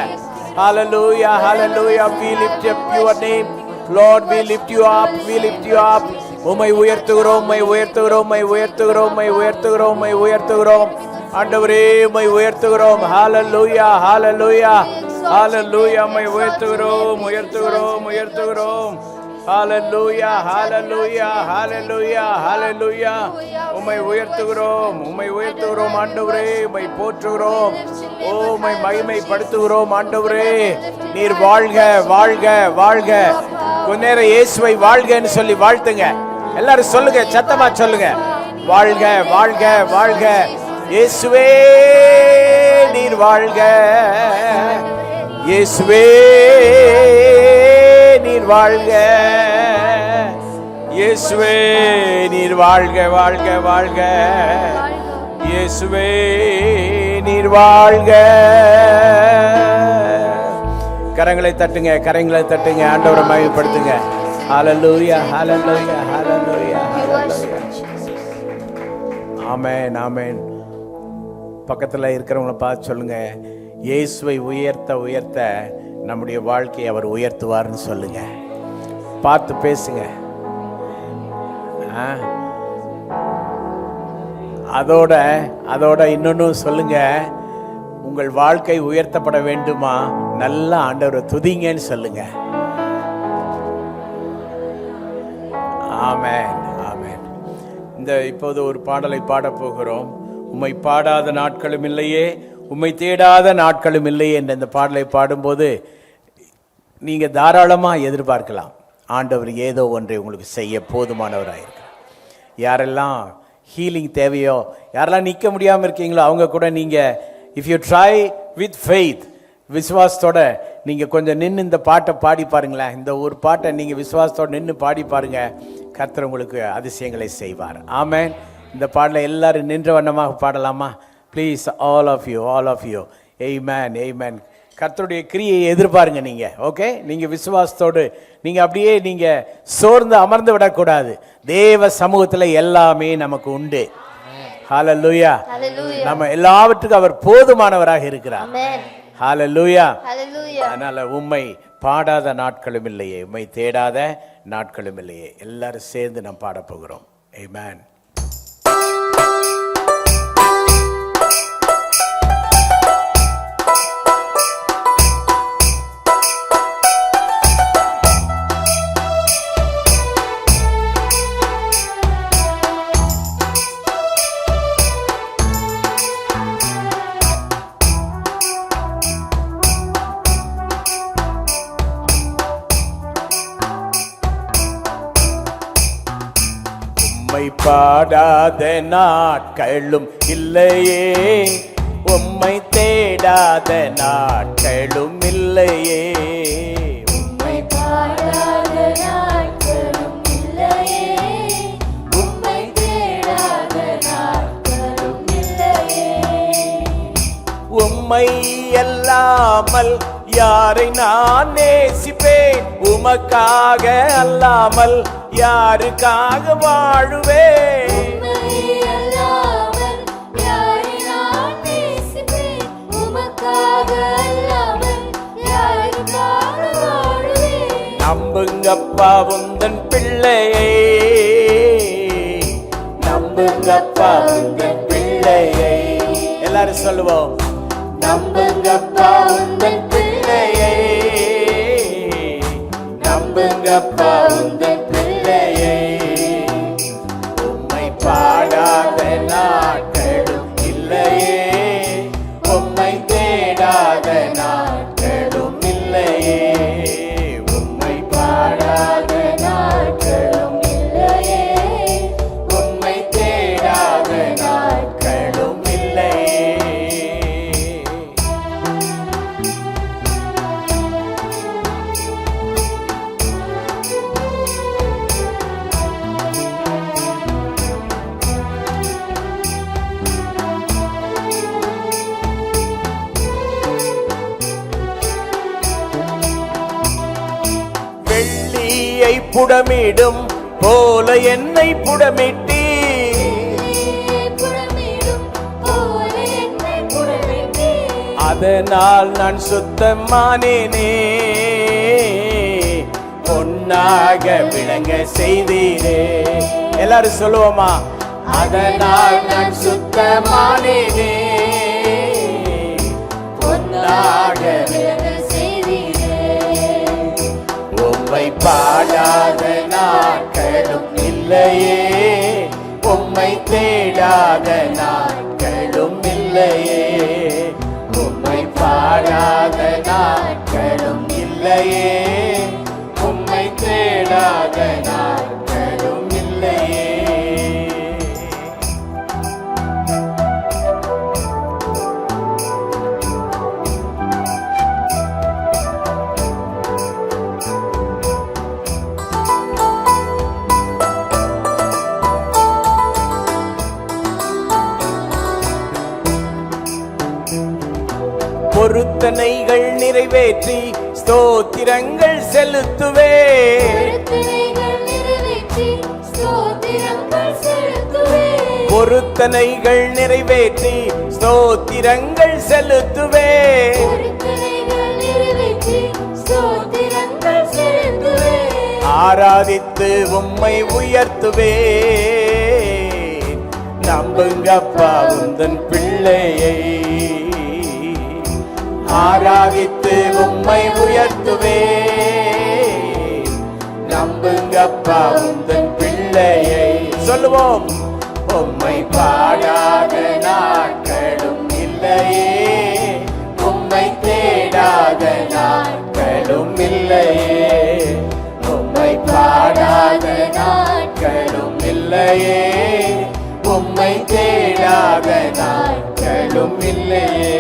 Hallelujah, hallelujah. We lift up your name. Lord, we lift you up, we lift you up. உம்மை உயர்த்துகிறோம், உம்மை உயர்த்துகிறோம், உம்மை உயர்த்துகிறோம், உம்மை உயர்த்துகிறோம், உம்மை உயர்த்துகிறோம். ஆண்டவரே உம்மை உயர்த்துகிறோம். Hallelujah, hallelujah, hallelujah. உம்மை உயர்த்துகிறோம், உயர்த்துகிறோம், உயர்த்துகிறோம். Hallelujah, hallelujah, hallelujah, hallelujah. உம்மை உயர்த்துகிறோம், உம்மை உயர்த்துகிறோம் ஆண்டவரே, உம்மை போற்றுகிறோம். ஓ, உம்மை மகிமைப்படுத்துகிறோம் ஆண்டவரே. நீர் வாழ்க, வாழ்க, வாழ்க. கொஞ்ச நேரம் இயேசுவை வாழ்கன்னு சொல்லி வாழ்த்துங்க. எல்லாரும் சொல்லுங்க, சத்தமா சொல்லுங்க, வாழ்க, வாழ்க, வாழ்க. இயேசுவே நீர் வாழ்க, இயேசுவே நீர் வாழ்க, இயேசுவே நீர் வாழ்க, வாழ்க, வாழ்க. இயேசுவே நீர் வாழ்க. கரங்களை தட்டுங்க, கரங்களை தட்டுங்க, ஆண்டவரை மகிமைப்படுத்துங்க. ஹல்லேலூயா, ஹல்லேலூயா, ஹல்லேலூயா, ஹல்லேலூயா. ஆமென், ஆமென். பக்கத்தில் இருக்கிறவங்கள பார்த்து சொல்லுங்க, இயேசுவை உயர்த்த உயர்த்த நம்முடைய வாழ்க்கையை அவர் உயர்த்துவார்னு சொல்லுங்க. பார்த்து பேசுங்க. அதோட இன்னொன்னு சொல்லுங்க, உங்கள் வாழ்க்கை உயர்த்தப்பட வேண்டுமா, நல்ல ஆண்டவரை துதிங்கன்னு சொல்லுங்க. ஆமென், ஆமென். இப்போது ஒரு பாடலை பாடப் போகிறோம். உம்மை பாடாத நாட்களும் இல்லையே, உம்மை தேடாத நாட்களும் இல்லையே என்ற இந்த பாடலை பாடும்போது நீங்க தாராளமா எதிர்பார்க்கலாம், ஆண்டவர் ஏதோ ஒன்றை உங்களுக்கு செய்ய போதுமானவராயிருக்கிறார். யாரெல்லாம் ஹீலிங் தேவையோ, யாரெல்லாம் நிற்க முடியாமல் இருக்கீங்களோ, அவங்க கூட நீங்கள் if you try with faith, விசுவாசத்தோட நீங்கள் கொஞ்சம் நின்று இந்த பாட்டை பாடி பாருங்களேன். இந்த ஒரு பாட்டை நீங்கள் விசுவாசத்தோடு நின்று பாடி பாருங்க, கர்த்தர் உங்களுக்கு அதிசயங்களை செய்வார். ஆமென். இந்த பாடலை எல்லாரும் நின்ற வண்ணமாக பாடலாமா? Please, all of you. Amen, amen. கர்த்தருடைய கிரியையை எதிர்பாருங்க நீங்கள். ஓகே, நீங்கள் விசுவாசத்தோடு நீங்கள் அப்படியே நீங்கள் சோர்ந்து அமர்ந்து விடக்கூடாது. தேவ சமூகத்தில் எல்லாமே நமக்கு உண்டு. ஹல்லேலூயா. நம்ம எல்லாவற்றுக்கும் அவர் போதுமானவராக இருக்கிறார். ஹல்லேலூயா. அதனால உம்மை பாடாத நாட்களும் இல்லையே, உம்மை தேடாத நாட்களும் இல்லையே. எல்லாரும் சேர்ந்து நாம் பாட போகிறோம். ஆமென். உம்மை பாடாத நாட்களும் இல்லையே, உம்மை தேடாத நாட்களும் இல்லையே. உம்மை பாடாத நாட்களும் இல்லையே, உம்மை தேடாத நாட்களும் இல்லையே. உம்மை அல்லாமல் யாரை நான் நேசிப்பேன்? உமக்காக அல்லாமல் யாருக்காக வாழுவேன்? உம்மை அல்லாமல் யாரை நான் நேசிப்பேன்? உமக்காக அல்லாமல் யாருக்காக வாழுவேன்? நம்புங்கப்பா உந்தன் பிள்ளையை, நம்புங்கப்பா உந்தன் பிள்ளையை. எல்லாரும் சொல்லுவோம், நம்புங்கப்பா உந்தன் பிள்ளையை, நம்புங்கப்பா உந்தன் பிள்ளையை. உம்மை பாடாத நாட்களும் இல்லையே, உம்மை தேடாத நாட்களும் இல்லையே. உம்மை பாடாத நாட்களும் இல்லையே, உம்மை தேடாத நாட்களும் இல்லையே. வெள்ளியை புடமிடும் போல என்னை புடமிட்டி, புடமிடும் போல என்னை புடமிட்டே. அதனால் நான் சுத்தமானேனே, பொன்னாக விளங்க செய்தீரே. எல்லாரும் சொல்லுவோமா, அதனால் நான் சுத்தமானேனே, பொன்னாக விளங்க செய்தீரே. உம்மை பாடாத நாட்களும் இல்லையே, உம்மை தேடாத நாட்களும் இல்லையே. உம்மை பாடாத நாட்களும் இல்லையே, உம்மை தேடாத நாட்களும் இல்லையே. பொருத்தனைகள் நிறைவேற்றி ஸ்தோத்திரங்கள் செலுத்துவே, பொருத்தனைகள் நிறைவேற்றி ஸ்தோத்திரங்கள் செலுத்துவே. பொருத்தனைகள் நிறைவேற்றி ஸ்தோத்திரங்கள் செலுத்துவே. பொருத்தனைகள் நிறைவேற்றி ஸ்தோத்திரங்கள் செலுத்துவே. ஆராதித்து உம்மை உயர்த்துவே, நம்புங்கப்பா உந்தன் பிள்ளையை. ஆராதித்து உம்மை உயர்த்துவே, நம்புங்கப்பா உந்தன் பிள்ளையை. சொல்லுவோம், உம்மை பாடாத நாட்களும் இல்லையே, உம்மை தேடாத நாட்களும் இல்லையே. உம்மை பாடாத நாட்களும் இல்லையே, உம்மை தேடாத நாட்களும் இல்லையே.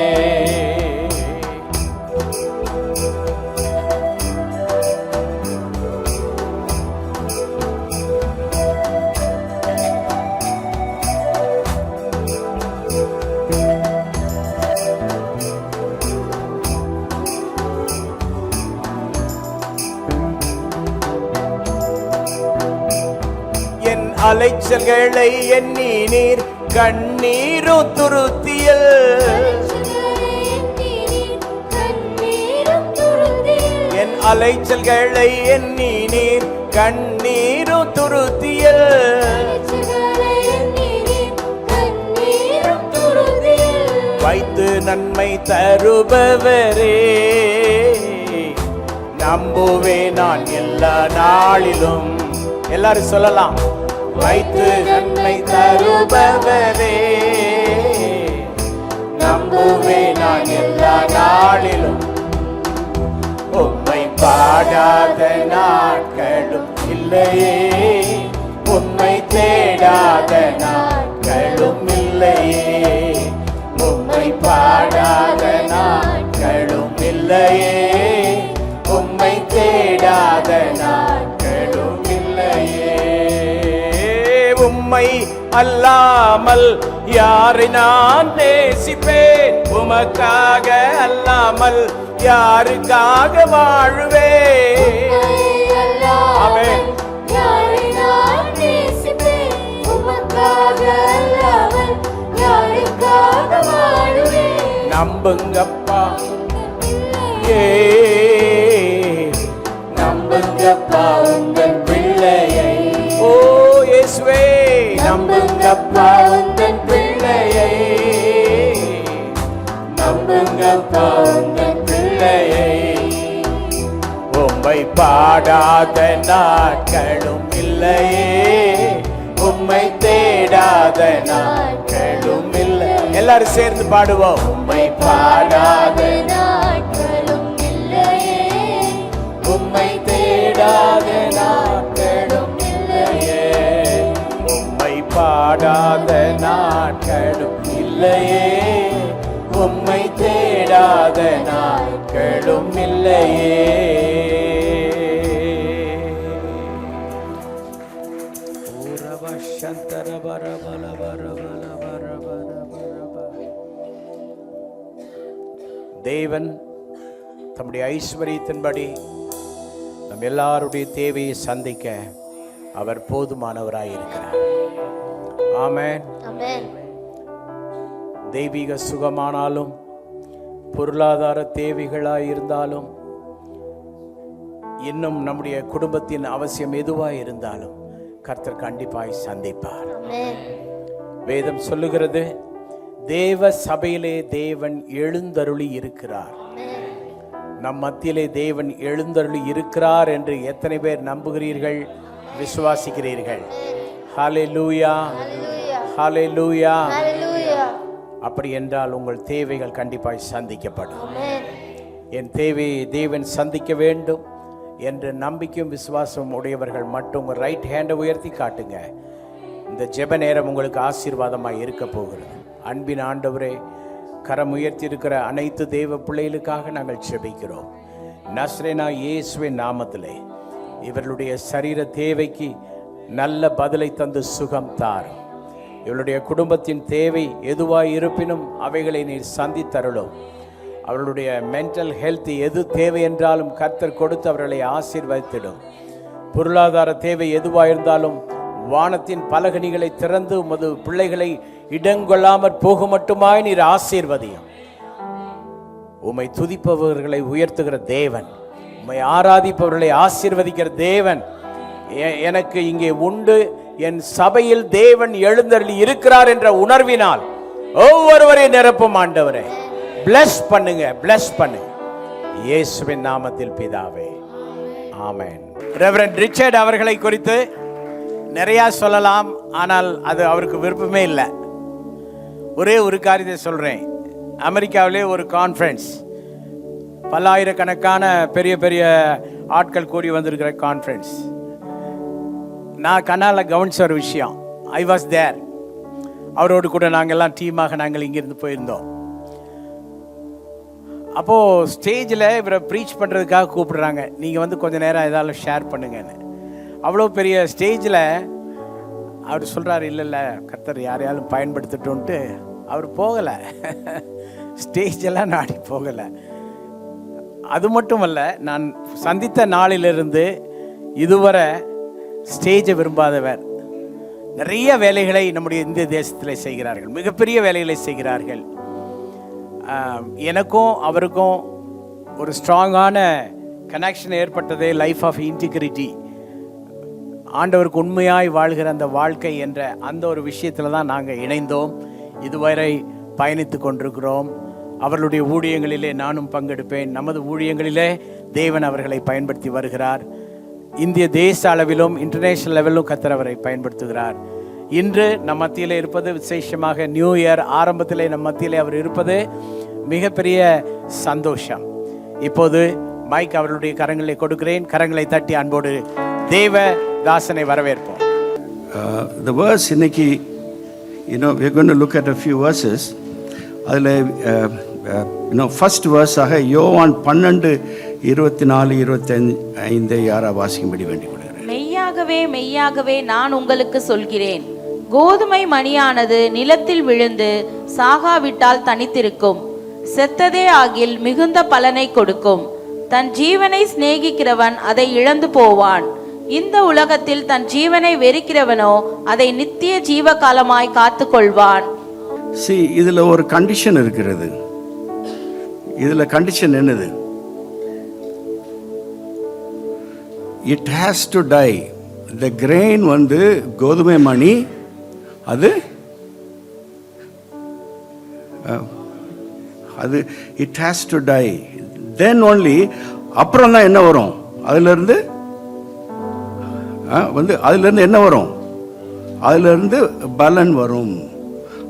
அலைச்சல்களை எண்ணி நீர் கண்ணீரும் துருத்தியல். என் அலைச்சல்களை எண்ணி நீர் கண்ணீரும் துருத்தியல். வைத்து நன்மை தருபவரே, நம்புவே நான் எல்லா நாளிலும். எல்லாரும் சொல்லலாம். வைத்து நன்மை தருபவரே, நம்புவே நான் எல்லா நாளிலும். உம்மை பாடாத நாட்களும் இல்லையே, உம்மை தேடாத நாட்களும் இல்லையே. உம்மை பாடாத நாட்களும் இல்லையே, உம்மை தேடாத நாட்களும் இல்லையே. உம்மை அல்லாமல் யாரை நான் நேசிப்பேன்? உமக்காக அல்லாமல் யாருக்காக வாழுவேன்? ஆமென். நம்புங்கப்பா, நம்புங்கப்பா உங்கள் பிள்ளையை. ஓ இயேசுவே, நம்புங்கப்பா உங்கள் பிள்ளையை, நம்புங்கப்பா உங்கள் பிள்ளையை. உம்மை பாடாத நாட்களும் இல்லையே, உம்மை தேடாத நாட்களும் இல்லை. எல்லாரும் சேர்ந்து பாடுவோம். உம்மை பாடாத நாட்களும் இல்லையே, உம்மை தேடாத நாட்களும் இல்லையே. உம்மை பாடாத நாட்களும் இல்லையே, உம்மை தேடாத நாட்களும் இல்லையே. தேவன் தம்முடைய ஐஸ்வரியத்தின்படி நம் எல்லாருடைய தேவையை சந்திக்க அவர் போதுமானவராயிருக்கிறார். ஆமென். தெய்வீக சுகமானாலும் பொருளாதார தேவைகளாயிருந்தாலும் இன்னும் நம்முடைய குடும்பத்தின் அவசியம் எதுவாய் இருந்தாலும் கர்த்தர் கண்டிப்பாய் சந்திப்பார். வேதம் சொல்லுகிறது, தேவ சபையிலே தேவன் எழுந்தருளி இருக்கிறார். நம் மத்தியிலே தேவன் எழுந்தருளி இருக்கிறார் என்று எத்தனை பேர் நம்புகிறீர்கள், விசுவாசிக்கிறீர்கள்? ஹல்லேலூயா, ஹல்லேலூயா. அப்படி என்றால் உங்கள் தேவைகள் கண்டிப்பாய் சந்திக்கப்படும். என் தேவையை தேவன் சந்திக்க வேண்டும் என்று நம்பிக்கையும் விசுவாசம் உடையவர்கள் மட்டும் உங்கள் ரைட் ஹேண்டை உயர்த்தி காட்டுங்க. இந்த ஜெப நேரம் உங்களுக்கு ஆசீர்வாதமாக இருக்க போகிறது. அன்பின் ஆண்டவரே, கரம் உயர்த்தி இருக்கிற அனைத்து தேவ பிள்ளைகளுக்காக நாங்கள் ஜெபிக்கிறோம். நஸ்ரேனா இயேசுவின் நாமத்திலே இவர்களுடைய சரீர தேவைக்கு நல்ல பதிலை தந்து சுகம் தாரும். இவளுடைய குடும்பத்தின் தேவை எதுவாய் இருப்பினும் அவைகளை நீர் சந்தித்தருளும். அவர்களுடைய மென்டல் ஹெல்த் எது தேவை என்றாலும் கர்த்தர் கொடுத்து அவர்களை ஆசீர்வதித்திடும். பொருளாதார தேவை எதுவாக இருந்தாலும் வானத்தின் பலகணிகளை திறந்து உமது பிள்ளைகளை இடங்கொள்ளாமற் போக மட்டுமாய் நீர் ஆசீர்வதியும். உம்மை துதிப்பவர்களை உயர்த்துகிற தேவன், உம்மை ஆராதிப்பவர்களை ஆசீர்வதிக்கிற தேவன் எனக்கு இங்கே உண்டு. என் சபையில் தேவன் எழுந்தருளி இருக்கிறார் என்ற உணர்வினால் ஒவ்வொருவரையும் நிரப்பும் ஆண்டவரே. பிளஸ் பண்ணுங்க, பிளஸ் பண்ணுங்க இயேசுவின் நாமத்தில் பிதாவே, ஆமென். ரெவரண்ட் ரிச்சர்ட் அவர்களை குறித்து நிறையா சொல்லலாம், ஆனால் அது அவருக்கு விருப்பமே இல்லை. ஒரே ஒரு காரியத்தை சொல்கிறேன். அமெரிக்காவிலே ஒரு கான்ஃபரன்ஸ், பல்லாயிரக்கணக்கான பெரிய பெரிய ஆட்கள் கூடி வந்திருக்கிற கான்ஃபரன்ஸ். நான் கண்ணால் கவனிச்ச ஒரு விஷயம், ஐ வாஸ் தேர். அவரோடு கூட நாங்கள்லாம் டீமாக நாங்கள் இங்கேருந்து போயிருந்தோம். அப்போது ஸ்டேஜில் இவரை ப்ரீச் பண்ணுறதுக்காக கூப்பிடுறாங்க, நீங்கள் வந்து கொஞ்சம் நேரம் ஏதாவது ஷேர் பண்ணுங்கன்னு. அவ்வளோ பெரிய ஸ்டேஜில் அவர் சொல்கிறார், இல்லை கர்த்தர் யாரையாலும் பயன்படுத்தட்டும்ன்ட்டு அவர் போகலை. ஸ்டேஜெல்லாம் நாடி போகலை. அது மட்டும் அல்ல, நான் சந்தித்த நாளிலிருந்து இதுவரை ஸ்டேஜை விரும்பாதவர், நிறைய வேலைகளை நம்முடைய இந்திய தேசத்தில் செய்கிறார்கள், மிகப்பெரிய வேலைகளை செய்கிறார்கள். எனக்கும் அவருக்கும் ஒரு ஸ்ட்ராங்கான கனெக்ஷன் ஏற்பட்டதே லைஃப் ஆஃப் இன்டிகிரிட்டி, ஆண்டவருக்கு உண்மையாய் வாழ்கிற அந்த வாழ்க்கை என்ற அந்த ஒரு விஷயத்தில் தான் நாங்கள் இணைந்தோம். இதுவரை பயணித்து கொண்டிருக்கிறோம். அவர்களுடைய ஊழியங்களிலே நானும் பங்கெடுப்பேன். நமது ஊழியங்களிலே தேவன் அவர்களை பயன்படுத்தி வருகிறார். இந்திய தேச அளவிலும் இன்டர்நேஷனல் லெவலிலும் கர்த்தர் அவரை பயன்படுத்துகிறார். இன்று நம் மத்தியிலே இருப்பது விசேஷமாக நியூ இயர் ஆரம்பத்திலே நம் மத்தியிலே அவர் இருப்பது மிகப்பெரிய சந்தோஷம். இப்போது மைக் அவர்களுடைய கரங்களை கொடுக்கிறேன். கரங்களை தட்டி அன்போடு தேவ தாசனை வரவேற்போம். The verse இன்னைக்கு we're going to look at a few verses. அதில் ஃபர்ஸ்ட் வேர்ஸாக யோவான் 12:24-25 யாரா வாசிக்கும்படி வேண்டிக் கொள்கிறேன். மெய்யாகவே மெய்யாகவே நான் உங்களுக்கு சொல்கிறேன், கோதுமை மணியானது நிலத்தில் விழுந்து சாகாவிட்டால் தனித்திருக்கும், செத்ததே ஆகில் மிகுந்த பலனை கொடுக்கும். தன் ஜீவனை சிநேகிக்கிறவன் அதை இழந்து போவான். இந்த உலகத்தில் தன் ஜீவனை வெறுக்கிறவனோ அதை நித்திய ஜீவ காலமாய் காத்து கொள்வான். இதில் ஒரு கண்டிஷன் இருக்கிறது. இதில் கண்டிஷன் என்னது? It has to tie. The grain கோதுமை மணி அது it has to tie. Then only அப்புறம் தான் என்ன வரும்? அதிலிருந்து என்ன வரும்? அதிலிருந்து பலன் வரும்,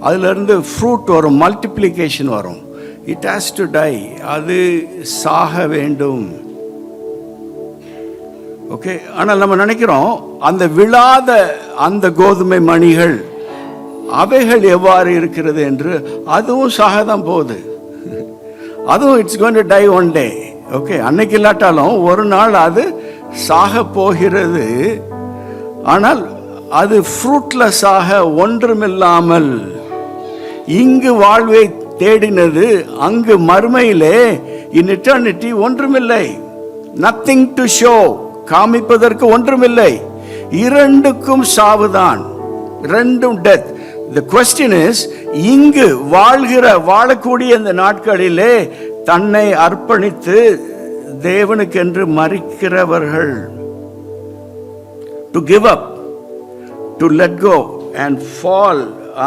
அதிலிருந்து ஃப்ரூட் வரும், மல்டிப்ளிகேஷன் வரும். It has to tie. அது சாக வேண்டும். ஓகே. ஆனால் நம்ம நினைக்கிறோம் அந்த விழாத அந்த கோதுமை மணிகள் அவைகள் எவ்வாறு இருக்கிறது என்று. அதுவும் சாக தான் போகுது. அதுவும் it's going to tie one day. Okay. அன்னைக்கு இல்லாட்டாலும் ஒரு நாள் அது சாக போகிறது. ஆனால் அது ஃப்ரூட்லெஸ்ஸாக ஒன்றுமில்லாமல் இங்கு வாழ்வை தேடினது, அங்கு மறுமையிலே இன் எட்டர்னிட்டி ஒன்றுமில்லை. நத்திங் டு ஷோ, காமிப்பதற்கு ஒன்றுமில்லை. இரண்டுக்கும் சாவுதான், ரெண்டும் டெத். The question is, இங்கு வாழக்கூடிய இந்த நாட்களிலே தன்னை அர்ப்பணித்து தேவனுக்கென்று மரிக்கிறவர்கள், to give up, to let go and fall,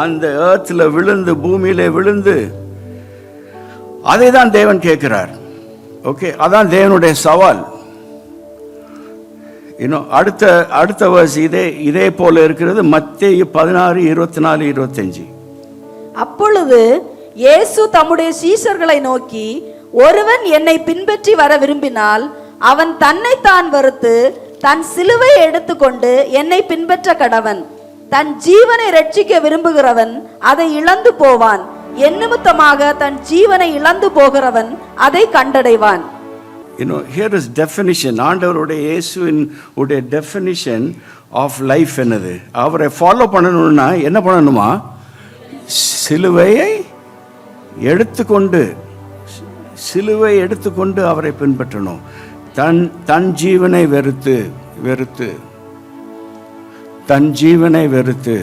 அந்த earthல விழுந்து, பூமியிலே விழுந்து, அதை தான் தேவன் கேட்கிறார். ஓகே. அதான் தேவனுடைய சவால். அடுத்த verse இதே போல இருக்கிறது. மத்தேயு 16:24-25. அப்பொழுது இயேசு தம்முடைய சீஷர்களை நோக்கி, ஒருவன் என்னை பின்பற்றி வர விரும்பினால் அவன் தன்னைத்தான் வெறுத்து தன் சிலுவையை எடுத்துக்கொண்டு என்னை பின்பற்ற கடவன். தன் ஜீவனை ரட்சிக்க விரும்புகிறவன் அதை இழந்து போவான். என் நிமித்தமாக தன் ஜீவனை இழந்து போகிறவன் அதை கண்டடைவான். Here is definition. ஆண்டவருடைய இயேசுவின் உடைய definition of life என்னது? அவரை ஃபாலோ பண்ணணும்னா என்ன பண்ணணுமா? சிலுவையை எடுத்துக்கொண்டு அவரை பின்பற்றணும். தன் ஜீவனை வெறுத்து தன் ஜீவனை வெறுத்து.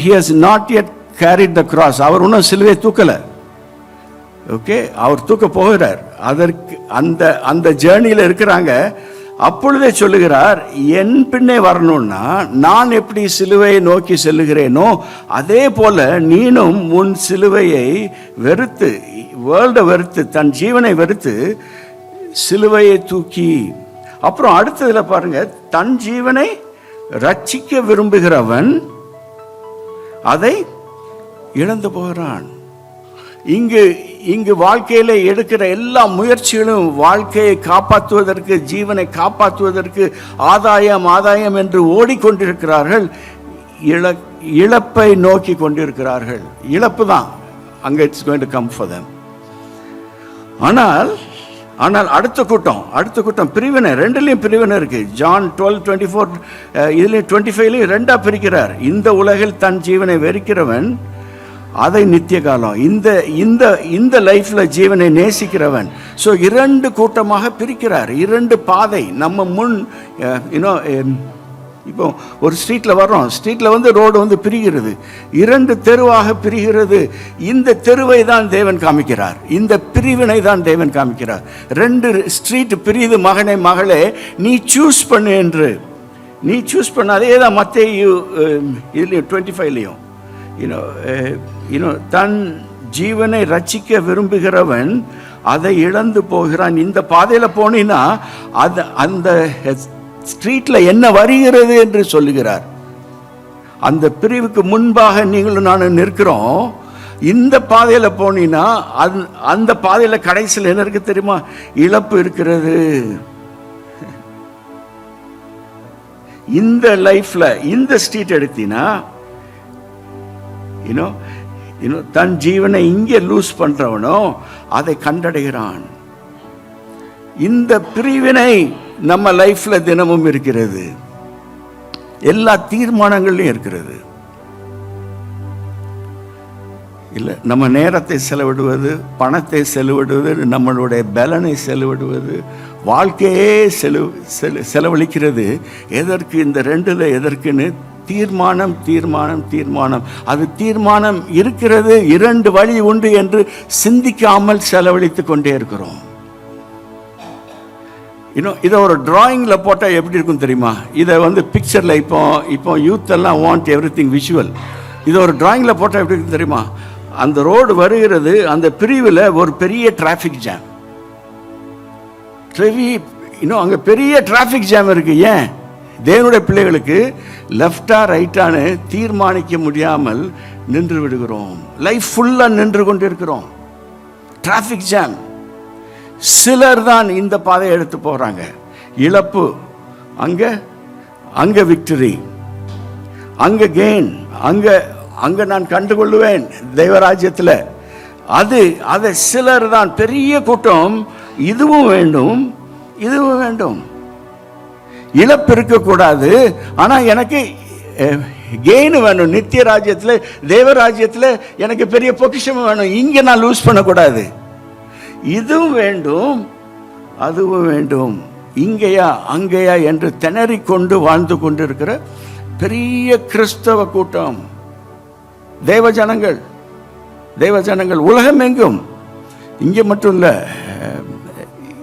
he has not yet carried the cross. அவர் இன்னும் சிலுவையை தூக்கலை. ஓகே. அவர் தூக்க போகிறார். அதற்கு அந்த ஜேர்னியில் இருக்கிறாங்க. அப்பொழுதே சொல்லுகிறார், என் பின்னே வரணும்னா நான் எப்படி சிலுவையை நோக்கி செல்லுகிறேனோ அதே போல நீனும் உன் சிலுவையை வெறுத்து, வேர்ல்டை வெறுத்து, தன் ஜீவனை வெறுத்து சிலுவையை தூக்கி. அப்புறம் அடுத்ததுல பாருங்க, தன் ஜீவனை ரட்சிக்க விரும்புகிறவன் அதை இழந்து போகிறான். இங்கு வாழ்க்கையில எடுக்கிற எல்லா முயற்சிகளும் வாழ்க்கையை காப்பாற்றுவதற்கு, ஜீவனை காப்பாற்றுவதற்கு ஆதாயம் என்று ஓடிக்கொண்டிருக்கிறார்கள். இழப்பை நோக்கி கொண்டிருக்கிறார்கள். இழப்பு தான் அங்க it's going to come for them. ஆனால் அடுத்த கூட்டம் பிரிவினை. ரெண்டுலையும் பிரிவினை இருக்கு. ஜான் 12:24 இதுலையும் 25லையும் ரெண்டா பிரிக்கிறார். இந்த உலகில் தன் ஜீவனை வெறுக்கிறவன் அதை நித்திய காலம், இந்த லைஃப்ல ஜீவனை நேசிக்கிறவன். ஸோ இரண்டு கூட்டமாக பிரிக்கிறார். இரண்டு பாதை நம்ம முன் இப்போ ஒரு ஸ்ட்ரீட்டில் வர்றோம், ஸ்ட்ரீட்டில் வந்து ரோடு வந்து பிரிகிறது, 2 தெருவாக பிரிகிறது. இந்த தெருவை தான் தேவன் காமிக்கிறார், இந்த பிரிவினை தான் தேவன் காமிக்கிறார். 2 ஸ்ட்ரீட் பிரியுது, மகனே மகளே நீ சூஸ் பண்ணு என்று. நீ சூஸ் பண்ண, அதே தான் மத்தேயு இதுலேயும் 25லையும் தன் ஜீவனை ரட்சிக்க விரும்புகிறவன் அதை இழந்து போகிறான். இந்த பாதையில் போனீன்னா அது அந்த ஸ்ட்ரீட்டில் என்ன வருகிறது என்று சொல்லுகிறார். அந்த பிரிவுக்கு முன்பாக நீங்களும் நானும் நிற்கிறோம். இந்த பாதையில் போனீங்கன்னா அந்த பாதையில் கடைசியில் என்ன இருக்கு தெரியுமா? இழப்பு இருக்கிறது. இந்த லைஃப்ல இந்த ஸ்ட்ரீட் எடுத்தீங்கன்னா தன் ஜீவனை இங்கே லூஸ் பண்றவனோ அதை கண்டடைகிறான். இந்த பிரிவினை நம்ம லைஃப்ல தினமும் இருக்கிறது, எல்லா தீர்மானங்கள்லையும் இருக்கிறது. இல்லை, நம்ம நேரத்தை செலவிடுவது, பணத்தை செலவிடுவது, நம்மளுடைய பலனை செலவிடுவது, வாழ்க்கையே செலவழிக்கிறது. எதற்கு? இந்த 2ல் எதற்குன்னு தீர்மானம் தீர்மானம் தீர்மானம். அது தீர்மானம் இருக்கிறது, 2 வழி உண்டு என்று சிந்திக்காமல் செலவழித்து கொண்டே இருக்கிறோம். இதை ஒரு டிராயிங்கில் போட்டால் எப்படி இருக்கும் தெரியுமா? இதை வந்து பிக்சரில் இப்போ யூத் எல்லாம் வாண்ட் எவ்ரிதிங் விஷுவல். இதை ஒரு டிராயிங்கில் போட்டால் எப்படி இருக்கும் தெரியுமா? அந்த ரோடு வருகிறது, அந்த பிரிவில் ஒரு பெரிய டிராஃபிக் ஜாம். அங்கே பெரிய டிராஃபிக் ஜாம் இருக்கு. ஏன்? தேவனுடைய பிள்ளைகளுக்கு லெஃப்டா ரைட்டானு தீர்மானிக்க முடியாமல் நின்று விடுகிறோம். லைஃப் ஃபுல்லாக நின்று கொண்டிருக்கிறோம். Traffic jam. சிலர் தான் இந்த பாதையை எடுத்து போகிறாங்க. இழப்பு அங்கே விக்டரி, அங்கே கெயின், அங்கே நான் கண்டுகொள்ளுவேன் தெய்வராஜ்யத்தில். அதை சிலர் தான். பெரிய கூட்டம் இதுவும் வேண்டும் இதுவும் வேண்டும். இழப்பு இருக்கக்கூடாது, ஆனால் எனக்கு கெயின் வேணும். நித்திய ராஜ்யத்தில், தேவராஜ்யத்தில் எனக்கு பெரிய பொக்கிஷம் வேணும். இங்கே நான் லூஸ் பண்ணக்கூடாது. இதுவும் வேண்டும் அதுவும் வேண்டும், இங்கேயா அங்கேயா என்று திணறிக்கொண்டு வாழ்ந்து கொண்டிருக்கிற பெரிய கிறிஸ்தவ கூட்டம், தேவஜனங்கள் உலகம் எங்கும். இங்கே மட்டும் இல்லை,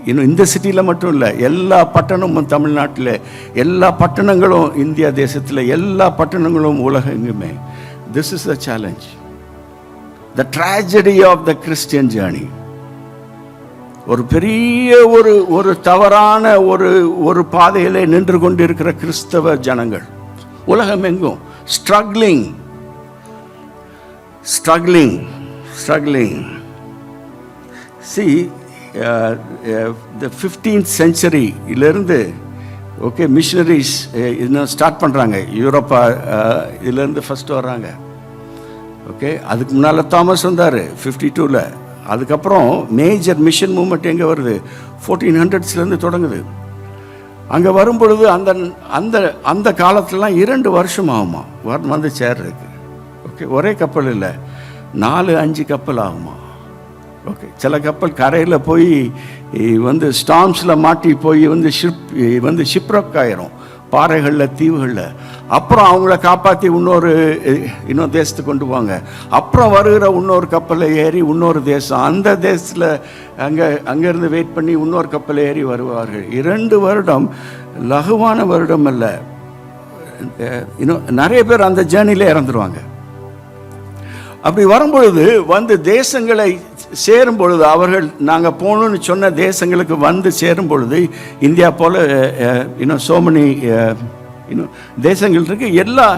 இன்னும் இந்த சிட்டியில் மட்டும் இல்லை, எல்லா பட்டணமும் தமிழ்நாட்டில், எல்லா பட்டணங்களும் இந்தியா தேசத்தில், எல்லா பட்டணங்களும் உலகம் எங்குமே. This is the challenge, the tragedy of the Christian journey. ஒரு பெரிய ஒரு தவறான ஒரு பாதையிலே நின்று கொண்டிருக்கிற கிறிஸ்தவ ஜனங்கள் உலகம் எங்கும் struggling. See, the 15th century இலிருந்து ஓகே மிஷனரிஸ் இன்னும் ஸ்டார்ட் பண்ணுறாங்க. யூரோப்பா இதிலேருந்து ஃபஸ்ட்டு வர்றாங்க. ஓகே, அதுக்கு முன்னால் தாமஸ் வந்தார் 52ல். அதுக்கப்புறம் மேஜர் மிஷன் மூமெண்ட் எங்கே வருது? 1400ஸ்லேருந்து தொடங்குது. அங்கே வரும்பொழுது அந்த காலத்துலலாம் 2 வருஷம் ஆகுமா வந்து சேர்றதுக்கு. ஓகே, ஒரே கப்பல் இல்லை, 4-5 கப்பல் ஆகுமா. ஓகே, சில கப்பல் கரையில் போய் வந்து ஸ்டாம்ஸில் மாட்டி போய் வந்து ஷிப்ரக் ஆயிரும், பாறைகளில், தீவுகளில். அப்புறம் அவங்கள காப்பாற்றி இன்னொரு தேசத்துக்கு கொண்டு போவாங்க. அப்புறம் வருகிற இன்னொரு கப்பலில் ஏறி இன்னொரு தேசம், அந்த தேசத்தில் அங்கேருந்து வெயிட் பண்ணி இன்னொரு கப்பலில் ஏறி வருவார்கள். 2 வருடம் லகுவான வருடம் அல்ல. நிறைய பேர் அந்த ஜேர்னிலே இறந்துருவாங்க. அப்படி வரும்பொழுது வந்து தேசங்களை சேரும் பொழுது, அவர்கள் நாங்கள் போகணுன்னு சொன்ன தேசங்களுக்கு வந்து சேரும் பொழுது, இந்தியா போல் so many தேசங்கள் இருக்கு. எல்லா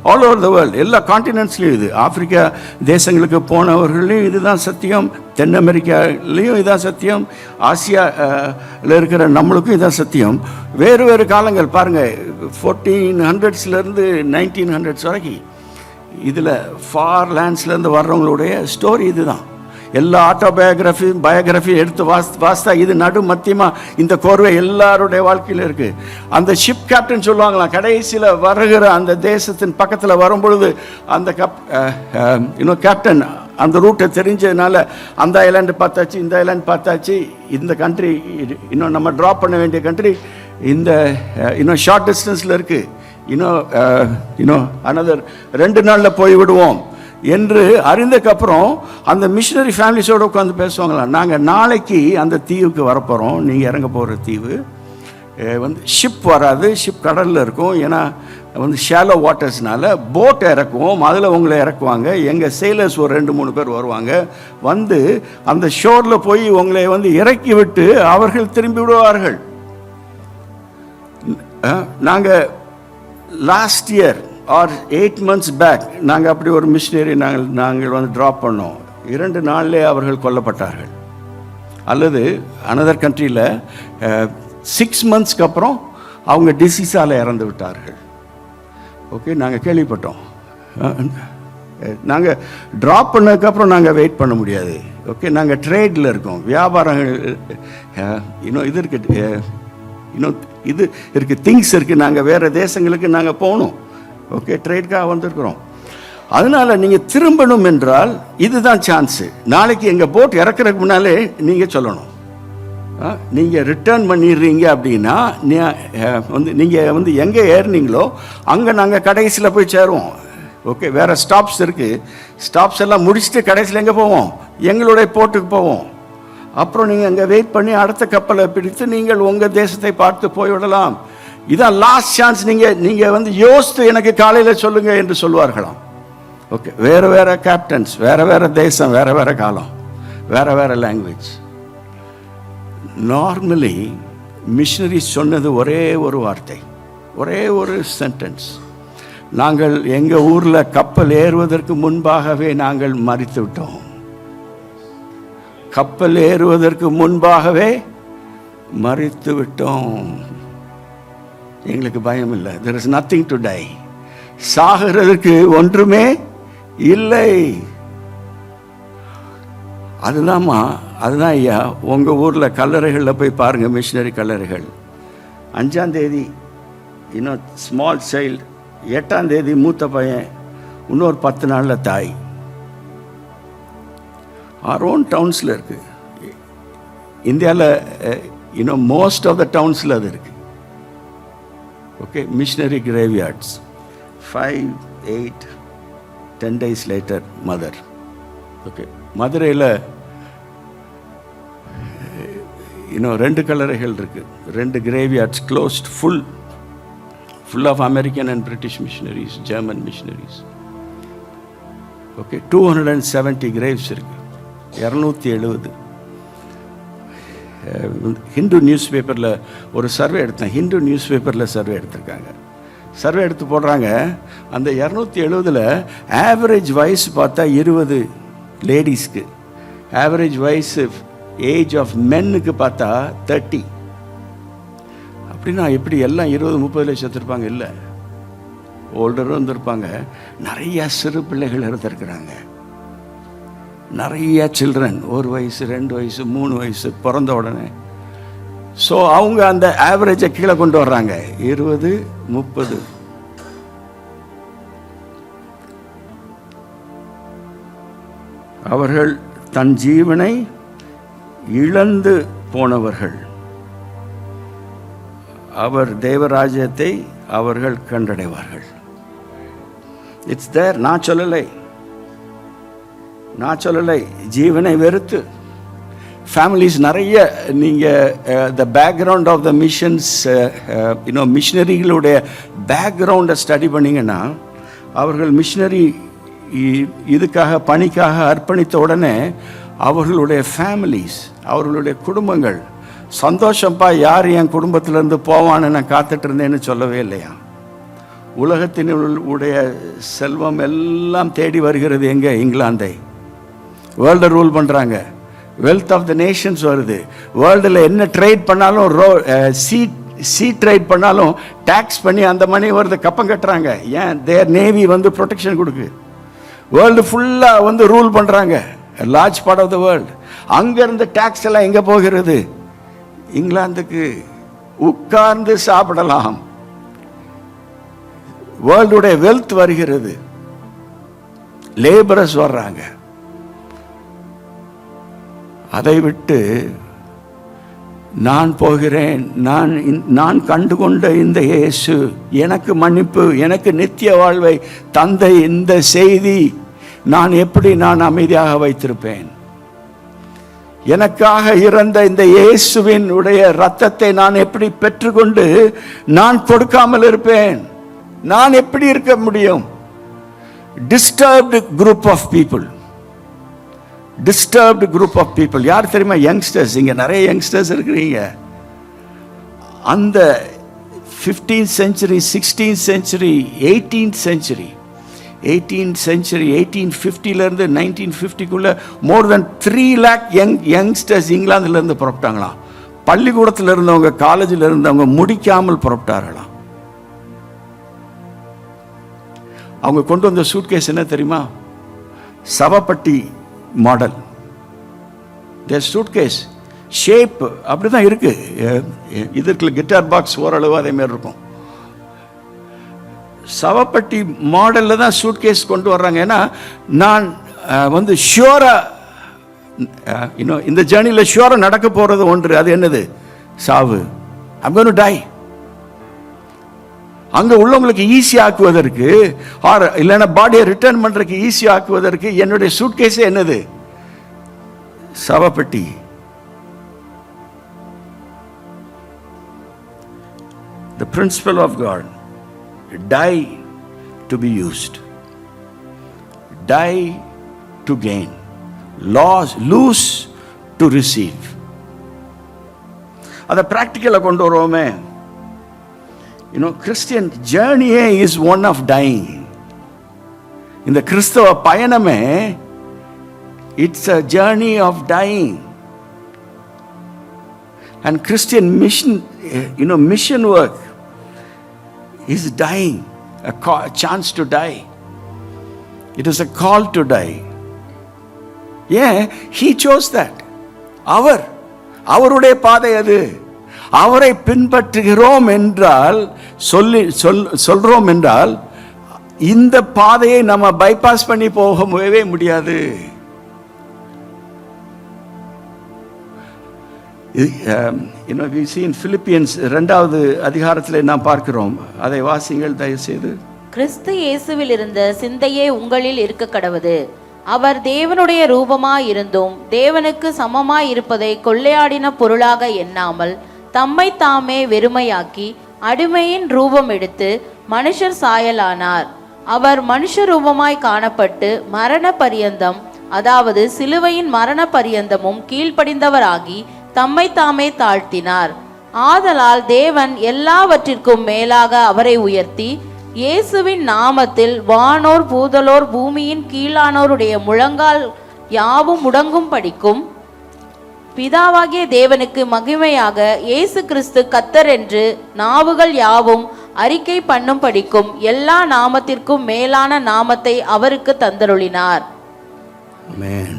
ஆல் ஓவர் த வேர்ல்டு, எல்லா காண்டினென்ட்ஸ்லையும் இது. ஆப்பிரிக்கா தேசங்களுக்கு போனவர்களையும் இதுதான் சத்தியம், தென் அமெரிக்காலையும் இதான் சத்தியம், ஆசியாவில் இருக்கிற நம்மளுக்கும் இதான் சத்தியம். வேறு காலங்கள் பாருங்கள், 1400ஸ்லேருந்து 1900s வரைக்கும் இதில் ஃபார் லேண்ட்ஸ்லேருந்து வர்றவங்களுடைய ஸ்டோரி இதுதான். எல்லா பயோகிராஃபி எடுத்து வாஸ்தா இது மத்தியமாக இந்த கோர்வை எல்லாருடைய வாழ்க்கையில் இருக்குது. அந்த ஷிப் கேப்டன் சொல்லுவாங்களாம், கடைசியில் வருகிற அந்த தேசத்தின் பக்கத்தில் வரும்பொழுது அந்த கேப்டன் அந்த ரூட்டை தெரிஞ்சதுனால அந்த ஐலாண்டு பார்த்தாச்சு, இந்த ஐலாண்டு பார்த்தாச்சு, இந்த கண்ட்ரி இன்னும் நம்ம ட்ராப் பண்ண வேண்டிய கண்ட்ரி இந்த இன்னும் ஷார்ட் டிஸ்டன்ஸில் இருக்குது, இன்னும் அனதர் 2 நாளில் போய் விடுவோம் என்று அறிந்ததுக்கப்புறம் அந்த மிஷினரி ஃபேமிலிஸோடு உட்காந்து பேசுவாங்களாம். நாங்கள் நாளைக்கு அந்த தீவுக்கு வரப்போகிறோம், நீங்கள் இறங்க போகிற தீவு வந்து ஷிப் வராது, ஷிப் கடலில் இருக்கும், ஏன்னா வந்து ஷாலோ வாட்டர்ஸ்னால போட் இறக்குவோம், அதில் உங்களை இறக்குவாங்க, எங்கள் சேலர்ஸ் ஒரு 2-3 பேர் வருவாங்க, வந்து அந்த ஷோரில் போய் உங்களை வந்து இறக்கி விட்டு அவர்கள் திரும்பி விடுவார்கள். நாங்கள் last year or 8 months back நாங்கள் அப்படி ஒரு மிஷினரி நாங்கள் வந்து ட்ராப் பண்ணோம். 2 நாள்லே அவர்கள் கொல்லப்பட்டார்கள். அல்லது அனதர் கண்ட்ரியில் 6 monthsக்கு அப்புறம் அவங்க டிசீஸால் இறந்து விட்டார்கள். ஓகே, நாங்கள் கேள்விப்பட்டோம். நாங்கள் ட்ராப் பண்ணதுக்கப்புறம் நாங்கள் வெயிட் பண்ண முடியாது. ஓகே, நாங்கள் ட்ரேடில் இருக்கோம், வியாபாரங்கள் இன்னும் இது இருக்குது, இன்னும் இது இருக்குது, திங்ஸ் இருக்குது, நாங்கள் வேறு தேசங்களுக்கு நாங்கள் போகணும். ஓகே, ட்ரேட்காக வந்திருக்கிறோம். அதனால் நீங்கள் திரும்பணும் என்றால் இதுதான் சான்ஸு. நாளைக்கு எங்கள் போட் இறக்குறதுக்கு முன்னாலே நீங்கள் சொல்லணும். நீங்கள் ரிட்டர்ன் பண்ணிடுறீங்க அப்படின்னா வந்து நீங்கள் வந்து எங்கே ஏறினீங்களோ அங்கே நாங்கள் கடைசியில் போய் சேருவோம். ஓகே, வேறு ஸ்டாப்ஸ் இருக்குது, ஸ்டாப்ஸ் எல்லாம் முடிச்சுட்டு கடைசியில் எங்கே போவோம்? எங்களுடைய போர்ட்டுக்கு போவோம். அப்புறம் நீங்கள் அங்கே வெயிட் பண்ணி அடுத்த கப்பலை பிடித்து நீங்கள் உங்கள் தேசத்தை பார்த்து போய்விடலாம். இதான் லாஸ்ட் சான்ஸ். நீங்கள் வந்து யோசித்து எனக்கு காலையில் சொல்லுங்கள் என்று சொல்வார்களாம். ஓகே, வேறு வேறு கேப்டன்ஸ், வேறு தேசம், வேறு காலம், வேறு லாங்குவேஜ். நார்மலி மிஷினரிஸ் சொன்னது ஒரே ஒரு வார்த்தை, ஒரே ஒரு சென்டென்ஸ்: நாங்கள் எங்கள் ஊரில் கப்பல் ஏறுவதற்கு முன்பாகவே நாங்கள் மரித்து விட்டோம். கப்பல் ஏறுவதற்கு முன்பாகவே மரித்து விட்டோம். எங்களுக்கு பயம் இல்லை. there is nothing to die. சாகிறதுக்கு ஒன்றுமே இல்லை. அதுதான் ஐயா, உங்கள் ஊரில் கல்லறைகளில் போய் பாருங்கள், மிஷினரி கல்லறைகள். 5ஆம் தேதி இன்னும் ஸ்மால் சைல்டு, 8ஆம் தேதி மூத்த பையன், இன்னொரு 10 நாளில் தாய். ஆர் ஓன் டவுன்ஸில் இருக்குது. இந்தியாவில் இன்னும் மோஸ்ட் ஆஃப் த டவுன்ஸில் அது இருக்குது. Okay, missionary graveyards. 5, 8, 10 days later mother. Okay, மதுரையில் இன்னும் 2 கல்லறைகள் இருக்குது, 2 graveyards closed, full of American and British missionaries, German missionaries. Okay, 270 graves இருக்குது, 270. ஹிந்து நியூஸ் பேப்பரில் ஒரு சர்வே எடுத்தேன், ஹிந்து நியூஸ் பேப்பரில் சர்வே எடுத்திருக்காங்க. சர்வே எடுத்து போடுறாங்க, அந்த 270ல் ஆவரேஜ் வயசு பார்த்தா 20 லேடிஸ்க்கு, ஆவரேஜ் வயசு ஏஜ் ஆஃப் மென்னுக்கு பார்த்தா 30. அப்படின்னா எப்படி எல்லாம் 20-30 லட்சம் இருப்பாங்க? இல்லை, ஓல்டரும் இருந்திருப்பாங்க, நிறையா சிறு பிள்ளைகள் இருந்திருக்கிறாங்க, நிறைய சில்ட்ரன், 1 வயசு 2 வயசு 3 வயசு பிறந்த உடனே. ஸோ அவங்க அந்த ஆவரேஜை கீழே கொண்டு வர்றாங்க, 20-30. அவர்கள் தன் ஜீவனை இழந்து போனவர்கள், அவர் தேவராஜ்யத்தை அவர்கள் கண்டடைவார்கள். இட்ஸ் தேர். நான் சொல்லலை, ஜீவனை வெறுத்து ஃபேமிலிஸ் நிறைய. நீங்கள் the background of the missions, மிஷினரிகளுடைய பேக்ரவுண்டை ஸ்டடி பண்ணிங்கன்னா, அவர்கள் மிஷினரி இதுக்காக பணிக்காக அர்ப்பணித்த உடனே அவர்களுடைய ஃபேமிலிஸ், அவர்களுடைய குடும்பங்கள் சந்தோஷப்பா, யார் என் குடும்பத்திலேருந்து போவான்னு நான் காத்துட்டு இருந்தேன்னு சொல்லவே இல்லையா. உலகத்தினுடைய செல்வம் எல்லாம் தேடி வருகிறது எங்கே? இங்கிலாந்தை. வேர்ல்டை ரூல் பண்ணுறாங்க, வெல்த் ஆஃப் த நேஷன்ஸ் வருது. வேர்ல்டில் என்ன ட்ரேட் பண்ணாலும், சீ ட்ரேட் பண்ணாலும் டேக்ஸ் பண்ணி அந்த மணி வருது, கப்பம் கட்டுறாங்க. ஏன்? தேர் நேவி வந்து ப்ரொடெக்ஷன் கொடுக்கு. வேர்ல்டு ஃபுல்லாக வந்து ரூல் பண்ணுறாங்க, large part of the world. அங்கேருந்து டேக்ஸ் எல்லாம் எங்கே போகிறது? இங்கிலாந்துக்கு. உட்கார்ந்து சாப்பிடலாம். வேர்ல்டுடைய வெல்த் வருகிறது, லேபரர்ஸ் வர்றாங்க. அதை விட்டு நான் போகிறேன், நான் கண்டுகொண்ட இந்த இயேசு எனக்கு மன்னிப்பு, எனக்கு நித்திய வாழ்வை தந்த இந்த செய்தி நான் எப்படி அமைதியாக வைத்திருப்பேன்? எனக்காக இறந்த இந்த இயேசுவின் உடைய இரத்தத்தை நான் எப்படி பெற்றுக்கொண்டு நான் கொடுக்காமல் இருப்பேன்? நான் எப்படி இருக்க முடியும்? Disturbed group of people, disturbed group of people. யார் தெரியுமா? யங்ஸ்டர்ஸ். இங்கே நிறைய யங்ஸ்டர்ஸ் இருக்கிறீங்க. அந்த 15th century, 16th century, 18th century, 18th century 1850லேருந்து 1950க்குள்ள மோர் தென் 3 lakh யங்ஸ்டர்ஸ் இங்கிலாந்துலேருந்து புறப்பட்டாங்களாம். பள்ளிக்கூடத்தில் இருந்தவங்க, காலேஜில் இருந்தவங்க முடிக்காமல் புறப்பட்டார்களாம். அவங்க கொண்டு வந்த சூட்கேஸ் என்ன தெரியுமா? சவப்பட்டி மாடல். தேர் சூட்கேஸ் ஷேப் அப்படி தான் இருக்கு. இதற்கு கிட்டார் பாக்ஸ் ஓரளவு அதே மாதிரி இருக்கும். சவப்பட்டி மாடலில் தான் சூட்கேஸ் கொண்டு வர்றாங்க. ஏன்னா நான் ஷியோரா இந்த ஜேர்னியில் ஷியோரா நடக்க போகிறது ஒன்று. அது என்னது? சாவு. I'm going to die. அங்கே உள்ளவங்களுக்கு ஈஸி ஆக்குவதற்கு, இல்லைன்னா பாடியை ரிட்டர்ன் பண்ணுறதுக்கு ஈஸி ஆக்குவதற்கு என்னுடைய சூட்கேஸே என்னது? சவப்பட்டி. The principle of God, die to be used, die to gain, lose to receive. அதை ப்ராக்டிக்கலாக கொண்டு வருவோமே. கிறிஸ்டியன் ஜேர்னியே இஸ் ஒன் ஆஃப் டைங். இந்த கிறிஸ்தவ பயணமே it's a journey of dying. And Christian mission, mission work is dying, a chance to die. It is a call to die. Yeah, he chose that. அவருடைய பாதை அது. அவரை பின்பற்றுகிறோம் என்றால், சொல்றோம் என்றால், இந்த பாதையை நம்ம பைபாஸ் பண்ணி போகவே முடியாது. we see in Philippians 2வது அதிகாரத்தில் நாம் பார்க்கிறோம். அதை வாசிங்கள் தயவு செய்து. கிறிஸ்து இயேசுவில் இருந்த சிந்தையே உங்களில் இருக்க கடவது. அவர் தேவனுடைய ரூபமாய் இருந்தும் தேவனுக்கு சமமாய் இருப்பதை கொள்ளையாடின பொருளாக எண்ணாமல் தம்மை தாமே வெறுமையாக்கி அடிமையின் ரூபம் எடுத்து மனுஷர் சாயலானார். அவர் மனுஷ ரூபமாய் காணப்பட்டு மரண பரியந்தம், அதாவது சிலுவையின் மரண பரியந்தமும் கீழ்ப்படிந்தவராகி தம்மை தாமே தாழ்த்தினார். ஆதலால் தேவன் எல்லாவற்றிற்கும் மேலாக அவரை உயர்த்தி இயேசுவின் நாமத்தில் வானோர் பூதலோர் பூமியின் கீழானோருடைய முழங்கால் யாவும் முடங்கும் படிக்கும் பிதாவாகிய தேவனுக்கு மகிமையாக இயேசு கிறிஸ்து கர்த்தர் என்று நாவுகள் யாவும் அறிக்கை பண்ணும் படிக்கும் எல்லா நாமத்திற்கும் மேலான நாமத்தை அவருக்கு தந்தருளினார். ஆமென்.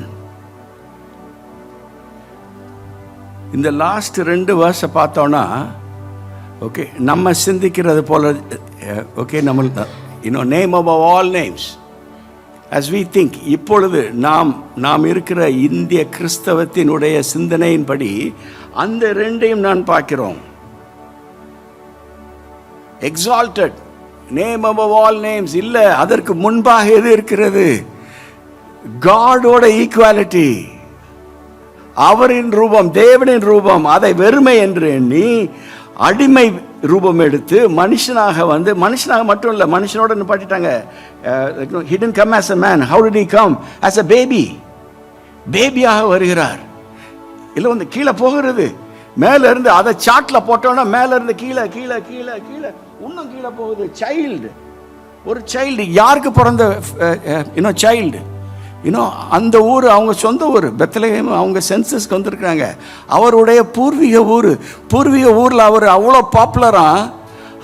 இந்த லாஸ்ட் 2 verse பார்த்தோம்னா, ஓகே, நம்ம சிந்திக்கிறது போல, ஓகே, நம்ம name above all names as we think. இப்பொழுது நாம் இருக்கிற இந்திய கிறிஸ்தவத்தினுடைய சிந்தனையின்படி அந்த 2ஐயும் நான் பார்க்கிறோம். exalted, name above all names இல்ல, அதற்கு முன்பாக எது இருக்கிறது? காடோட ஈக்குவாலிட்டி. அவரின் ரூபம், தேவனின் ரூபம், அதை வெறுமை என்று எண்ணி அடிமை ரூபம் எடுத்து மனுஷனாக மனுஷனாக மட்டும் இல்லை, மனுஷனோட நிப்பாட்டிட்டாங்க. he didn't come as a man. How did he come? As a baby. பேபியாக வருகிறார். இல்லை கீழே போகிறது, மேலே இருந்து அதை சாட்டில் போட்டோன்னா மேலே இருந்து கீழே கீழே கீழே கீழே இன்னும் கீழே போகுது. சைல்டு, ஒரு சைல்டு. யாருக்கு பிறந்த சைல்டு? அந்த ஊர் அவங்க சொந்த ஊர் பெத்லகேம். அவங்க சென்சஸ்க்கு வந்திருக்கிறாங்க. அவருடைய பூர்வீக ஊரில் அவர் அவ்வளோ பாப்புலரா,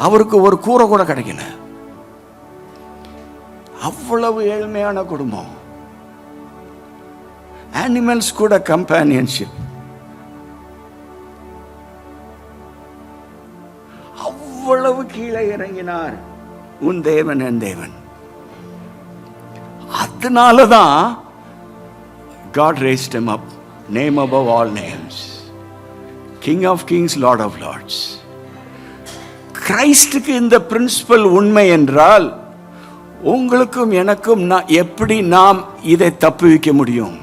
அவருக்கு ஒரு கூரை கூட கிடைக்கல. அவ்வளவு ஏழ்மையான குடும்பம். அனிமல்ஸ் கூட கம்பேனியன்ஷிப். அவ்வளவு கீழே இறங்கினார் உன் தேவன் என் தேவன். அதனாலதான் God raised him up name above all names, King of kings, Lord of lords. கிரைஸ்டுக்கு இந்த பிரின்சிபல் உண்மை என்றால் உங்களுக்கும் எனக்கும் எப்படி நாம் இதை தப்புவிக்க முடியும்?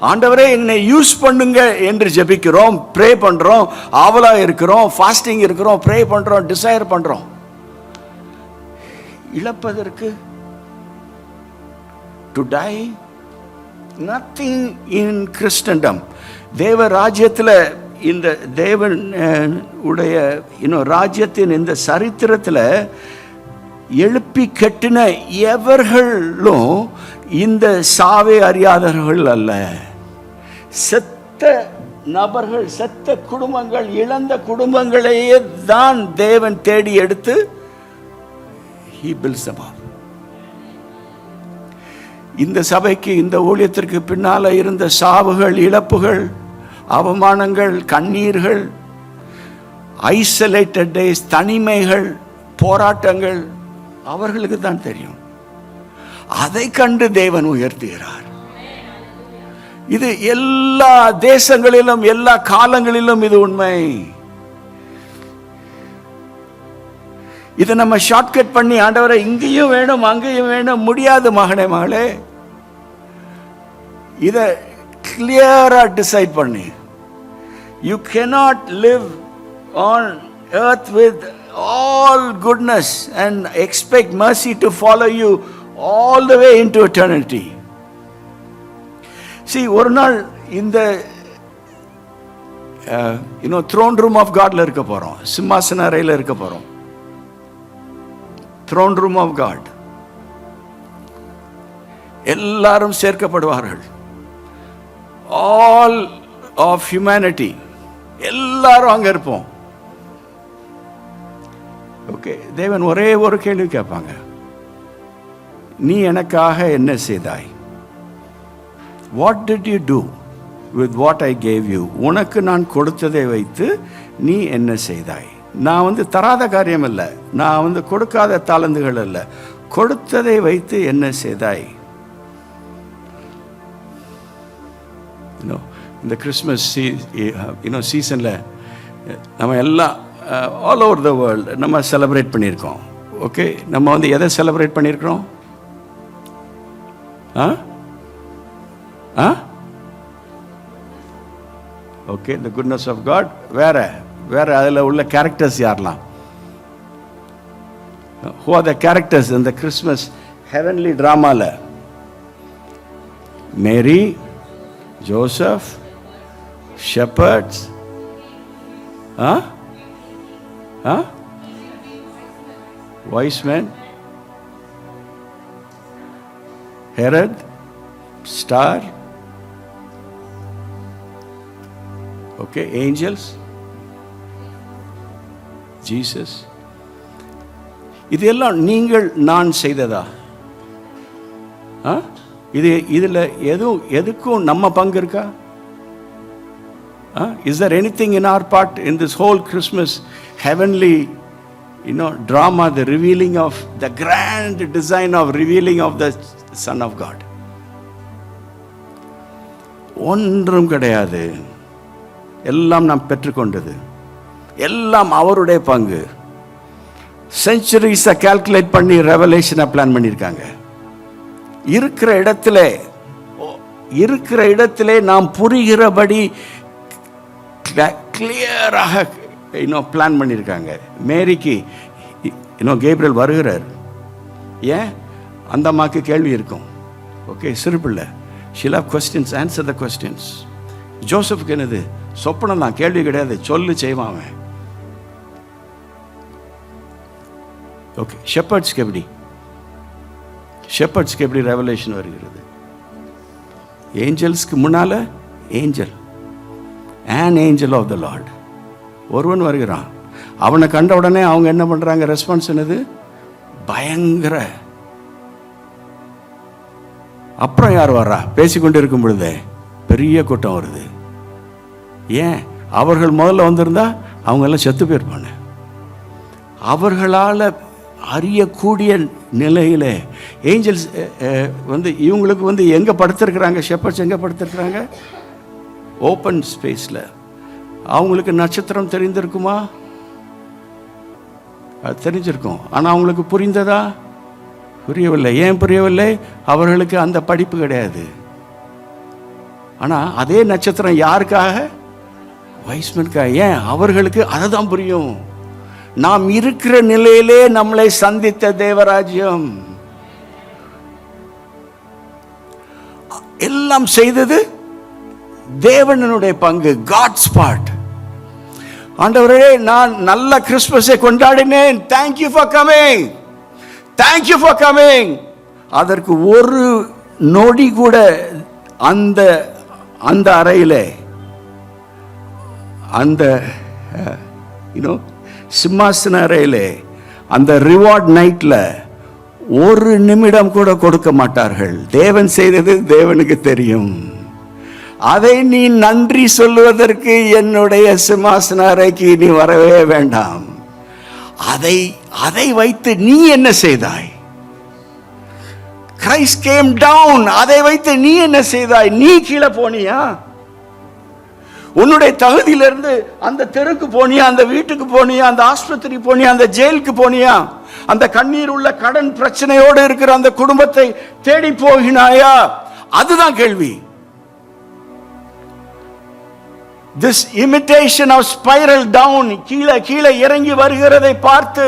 ஆண்டவரே என்னை யூஸ் பண்ணுங்க என்று ஜெபிக்கிறோம், ப்ரே பண்றோம், ஆவலா இருக்கிறோம், ஃபாஸ்டிங் இருக்கிறோம், ப்ரே பண்றோம், டிசைர் பண்றோம். இழப்பதற்கு to die nothing in Christendom. தேவ ராஜ்யத்தில், இந்த தேவன் உடைய ராஜ்யத்தின் இந்த சரித்திரத்தில் எழுப்பி கட்டின எவர்களும் இந்த சாவை அறியாதவர்கள் அல்ல. செத்த நபர்கள், செத்த குடும்பங்கள், இழந்த குடும்பங்களையே தான் தேவன் தேடி எடுத்து he builds them up. இந்த சபைக்கு, இந்த ஊழியத்திற்கு பின்னால இருந்த சாவுகள், இழப்புகள், அவமானங்கள், கண்ணீர்கள், ஐசோலேட்டட் டேஸ், தனிமைகள், போராட்டங்கள் அவர்களுக்கு தான் தெரியும். அதை கண்டு தேவன் உயர்த்துகிறார். இது எல்லா தேசங்களிலும், எல்லா காலங்களிலும் இது உண்மை. இதை நம்ம ஷார்ட்கட் பண்ணி ஆண்டவரை இங்கேயும் வேணும் அங்கேயும் வேணும் முடியாது மகனே மகளே. இதை கிளியரா டிசைட் பண்ணி, you cannot live on earth with all goodness and expect mercy to follow you all the way into eternity. See, ஒரு நாள் இந்த throne room of Godல இருக்க போறோம், சிம்மாசன அறையில் இருக்க போறோம். throne room of God. எல்லாரும் சேர்க்கப்படுவார்கள். all of humanity, எல்லாரும் அங்க இருப்போம். ஓகே, தேவன் ஒரே ஒரு கேள்வி கேட்பாங்க, நீ எனக்காக என்ன செய்தாய்? What did you do with what I gave you? உனக்கு நான் கொடுத்ததை வைத்து நீ என்ன செய்தாய்? நான் தராத காரியம் இல்லை, நான் கொடுக்காத தாளந்துகள் அல்ல, கொடுத்ததை வைத்து என்ன செய்தாய்? இந்த கிறிஸ்மஸ் சீசனில் நம்ம எல்லாம் ஆல் ஓவர் த வேர்ல்டு நம்ம செலிப்ரேட் பண்ணியிருக்கோம். ஓகே, நம்ம எதை செலிப்ரேட் பண்ணியிருக்கிறோம்? Okay, the goodness of God. வேற அதில் உள்ள கேரக்டர்ஸ் யாரெல்லாம்? ஹூ ஆர் த கேரக்டர்ஸ் இந்த கிறிஸ்மஸ் ஹெவன்லி ட்ராமாவில்? Mary, Joseph, shepherds, wise men, Herod, star, okay, angels, Jesus. இதெல்லாம் நீங்கள் நான் செய்ததா? இதில் எதுக்கும் நம்ம பங்கு இருக்கா? Is there anything in our part in this whole Christmas heavenly drama, the revealing of the grand design of revealing of the Son of God? ஒன்றும் கிடையாது. எல்லாம் நாம் பெற்றுக்கொண்டது, எல்லாம் அவருடைய பங்கு. செஞ்சுரிஸை கால்குலேட் பண்ணி ரெவலேஷனை பிளான் பண்ணியிருக்காங்க. இருக்கிற இடத்திலே நாம் புரிகிறபடி கிளியராக பிளான் பண்ணியிருக்காங்க. மேரிக்கு கேப்ரியல் வருகிறார். ஏன்? அந்த அம்மாக்கு கேள்வி இருக்கும். ஓகே, சிறுபிள்ளை, she'll have questions, answer the questions. ஜோசப்க்கு என்னது? சொப்பனம் தான், கேள்வி கிடையாது, சொல்லு செய்வான் அவன். ஓகே, ஷெப்பர்ட்ஸ்க்கு எப்படி ரெவலேஷன் வருகிறது? ஏஞ்சல்ஸ்க்கு முன்னால angel, an angel of the Lord, ஒருவன் வருகிறான். அவனை கண்ட உடனே அவங்க என்ன பண்றாங்க? ரெஸ்பான்ஸ் என்னது? பயங்கர. அப்புறம் யார் வர்றா? பேசிக்கொண்டு இருக்கும் பொழுதே பெரிய கூட்டம் வருது. ஏன்? அவர்கள் முதல்ல வந்திருந்தா அவங்க எல்லாம் செத்து போயிருப்பாங்க. அவர்களால் அறியக்கூடிய நிலையில ஏஞ்சல்ஸ் இவங்களுக்கு எங்க படுத்திருக்கிறாங்க? ஷெப்பர்ட்ஸ் எங்க படுத்திருக்கிறாங்க? ஓப்பன் ஸ்பேஸில். அவங்களுக்கு நட்சத்திரம் தெரிந்திருக்குமா? அது தெரிஞ்சிருக்கும். ஆனால் அவங்களுக்கு புரிந்ததா? புரியவில்லை. ஏன் புரியவில்லை? அவர்களுக்கு அந்த படிப்பு கிடையாது. ஆனால் அதே நட்சத்திரம் யாருக்காக? வைஸ்மனுக்காக. ஏன்? அவர்களுக்கு அதை தான் புரியும். நாம் இருக்கிற நிலையிலே நம்மளை சந்தித்த தேவராஜ்யம். எல்லாம் செய்தது தேவனுடைய பங்கு, காட்ஸ் பார்ட். ஆண்டவரே, நான் நல்ல கிறிஸ்துமஸை கொண்டாடினேன், thank you for coming, thank you for coming. அதற்கு ஒரு நொடி கூட அந்த அந்த அறையிலே, அந்த சிம்மாசன அறையிலே, அந்த ரிவார்ட் நைட்டில் ஒரு நிமிடம் கூட கொடுக்க மாட்டார்கள். தேவன் செய்தது தேவனுக்கு தெரியும். அதை நீ நன்றி சொல்லுவதற்கு என்னுடைய சிம்மாசன அறைக்கு நீ வரவே வேண்டாம். அதை வைத்து நீ என்ன செய்தாய்? Christ came down. அதை வைத்து நீ என்ன செய்தாய்? நீ கீழே போனியா? உன்னுடைய தகுதியிலிருந்து அந்த தெருக்கு போனியா? அந்த வீட்டுக்கு போனியா? அந்த ஆஸ்பத்திரி போனியா? அந்த ஜெயிலுக்கு போனியா? அந்த கண்ணீர் உள்ள கடன் பிரச்சனையோடு இருக்கிற அந்த குடும்பத்தை தேடி போகினாயா? அதுதான் கேள்வி. This imitation of spiral down, கீழே கீழே இறங்கி வருகிறதை பார்த்து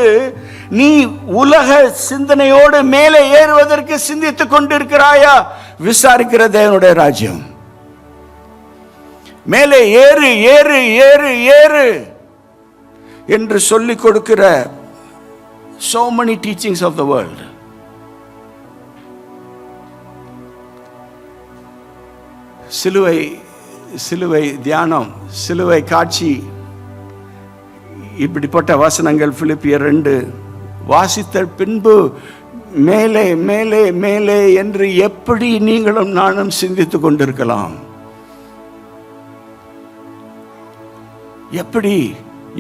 நீ உலக சிந்தனையோடு மேலே ஏறுவதற்கு சிந்தித்துக் கொண்டிருக்கிறாயா? விசாரிக்கிற தேவனுடைய ராஜ்யம். மேலே ஏறு ஏறு ஏறு ஏறு என்று சொல்லிக் கொடுக்கிற so many teachings of the world. சிலுவை தியானம், சிலுவை காட்சி, இப்படிப்பட்ட வசனங்கள் பிலிப்பியர் 2 வாசித்த பின்பு மேலே மேலே மேலே என்று எப்படி நீங்களும் நானும் சிந்தித்துக் கொண்டிருக்கலாம்?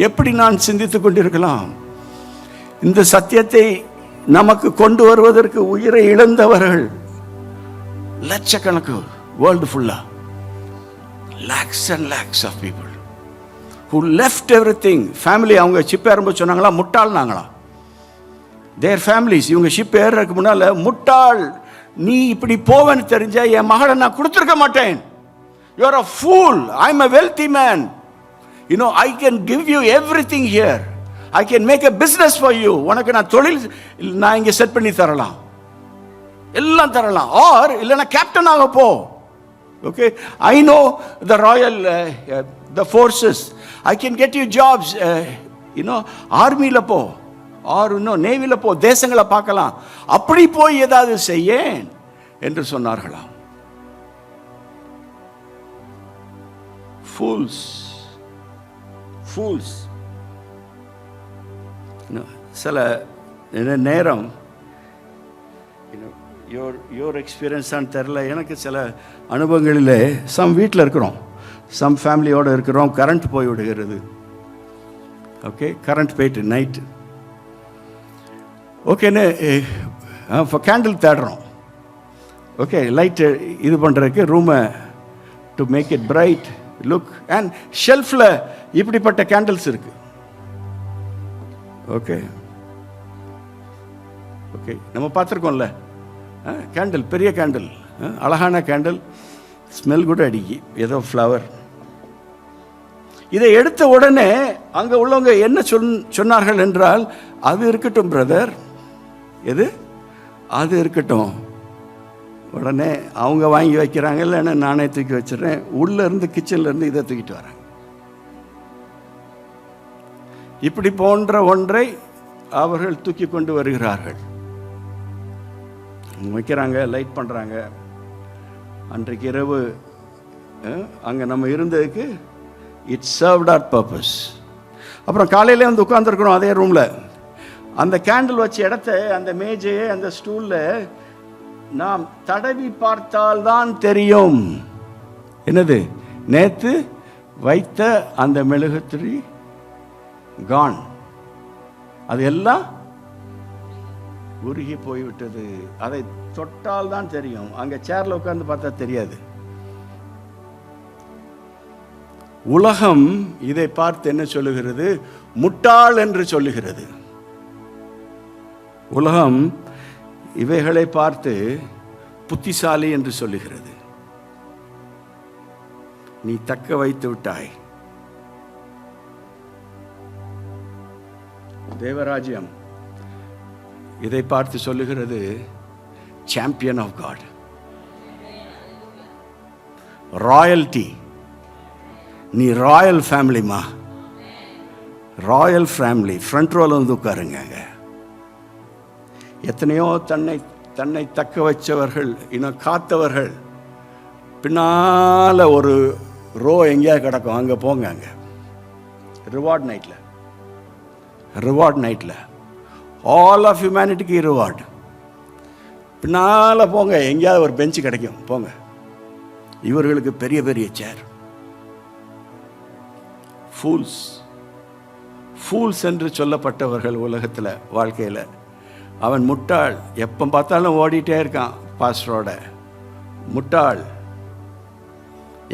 எப்படி நான் சிந்தித்துக் கொண்டிருக்கலாம்? இந்த சத்தியத்தை நமக்கு கொண்டு வருவதற்கு உயிரை இழந்தவர்கள் லட்சக்கணக்கு, வேர்ல்டு ஃபுல்லா lakhs and lakhs of people who left everything. Family, அவங்க ஷிப் ஏறும்போது சொன்னாங்களா முட்டாள்னாங்களா? தேர் ஃபேமிலிஸ், இவங்க ஷிப் ஏறதுக்கு முன்னால் முட்டாள், நீ இப்படி போவேன்னு தெரிஞ்சா என் மகளை நான் கொடுத்துருக்க மாட்டேன். You are a pool, I am a wealthy man, I can give you everything here, I can make a business for you. உனக்கு நான் தொழில் நான் இங்கே செட் பண்ணி தரலாம், எல்லாம் தரலாம். ஆர் இல்லைன்னா கேப்டன் ஆக போ. Okay, I know the royal the forces, I can get you jobs, ஆர்மியில போ, ஆர் இன்னும் நேவில போ, தேசங்களை பார்க்கலாம், அப்படி போய் ஏதாவது செய்யேன் என்று சொன்னார்களாம். fools. சில நேரம் யோர் எக்ஸ்பீரியன்ஸான்னு தெரில, எனக்கு சில அனுபவங்களில் சம் வீட்டில் இருக்கிறோம், சம் ஃபேமிலியோடு இருக்கிறோம், கரண்ட் போய் விடுகிறது. ஓகே, கரண்ட் போயிட்டு நைட்டு ஓகேன்னு கேண்டில் தேடுறோம். ஓகே, லைட்டு இது பண்ணுறதுக்கு ரூமை to make it bright look, and ஷெல்ஃபில் இப்படிப்பட்ட கேண்டில்ஸ் இருக்குது. ஓகே, நம்ம பார்த்துருக்கோம்ல கேண்டில், பெரிய கேண்டில், அழகான கேண்டில், ஸ்மெல் கூட அடிக்கி, ஏதோ ஃப்ளவர். இதை எடுத்த உடனே அங்கே உள்ளவங்க என்ன சொன்னார்கள் என்றால், அது இருக்கட்டும் பிரதர், எது அது இருக்கட்டும். உடனே அவங்க வாங்கி வைக்கிறாங்க, இல்லைன்னா நானே தூக்கி வச்சிடறேன். உள்ளேருந்து கிச்சன்லேருந்து இதை தூக்கிட்டு வரேன். இப்படி போன்ற ஒன்றை அவர்கள் தூக்கி கொண்டு வருகிறார்கள், வைக்கிறாங்க, லைட் பண்ணுறாங்க. அன்றைக்கு இரவு அங்கே நம்ம இருந்ததுக்கு இட் சர்வ்ட் ஆர் பர்பஸ். அப்புறம் காலையிலே வந்து உட்காந்துருக்கணும் அதே ரூமில். அந்த கேண்டில் வச்ச இடத்த, அந்த மேஜையை, அந்த ஸ்டூலில் நாம் தடவி பார்த்தால்தான் தெரியும், என்னது நேற்று வைத்த அந்த மெழுகுத்திரி கான், அது எல்லாம் உருகி போய்விட்டது. அதை தொட்டால் தான் தெரியும், அங்கே சேரில் உட்கார்ந்து பார்த்தா தெரியாது. உலகம் இதை பார்த்து என்ன சொல்லுகிறது? முட்டாள் என்று சொல்லுகிறது. உலகம் இவைகளை பார்த்து புத்திசாலி என்று சொல்லுகிறது. நீ தக்க வைத்து விட்டாய். தேவராஜ்யம் இதை பார்த்து சொல்லுகிறது சாம்பியன் ஆஃப் காட். ராயல்டி, நீ ராயல் ஃபேமிலிமா, ராயல் ஃபேமிலி. ஃப்ரண்ட் ரோல வந்து உட்காருங்க. எத்தனையோ தன்னை தக்க வச்சவர்கள், இன்னும் காத்தவர்கள், பின்னால் ஒரு ரோ எங்கேயாவது கிடக்கும், அங்கே போங்க. அங்கே ரிவார்ட் நைட்டில் ஆல் ஆஃப் ஹியூமனிட்டிக்கு ரிவார்டு. பின்னால் போங்க, எங்கேயாவது ஒரு பெஞ்சு கிடைக்கும், போங்க. இவர்களுக்கு பெரிய பெரிய சேர். ஃபூல்ஸ் என்று சொல்லப்பட்டவர்கள் உலகத்தில், வாழ்க்கையில். அவன் முட்டாள், எப்போ பார்த்தாலும் ஓடிட்டே இருக்கான் பாஸ்டரோட. முட்டாள்,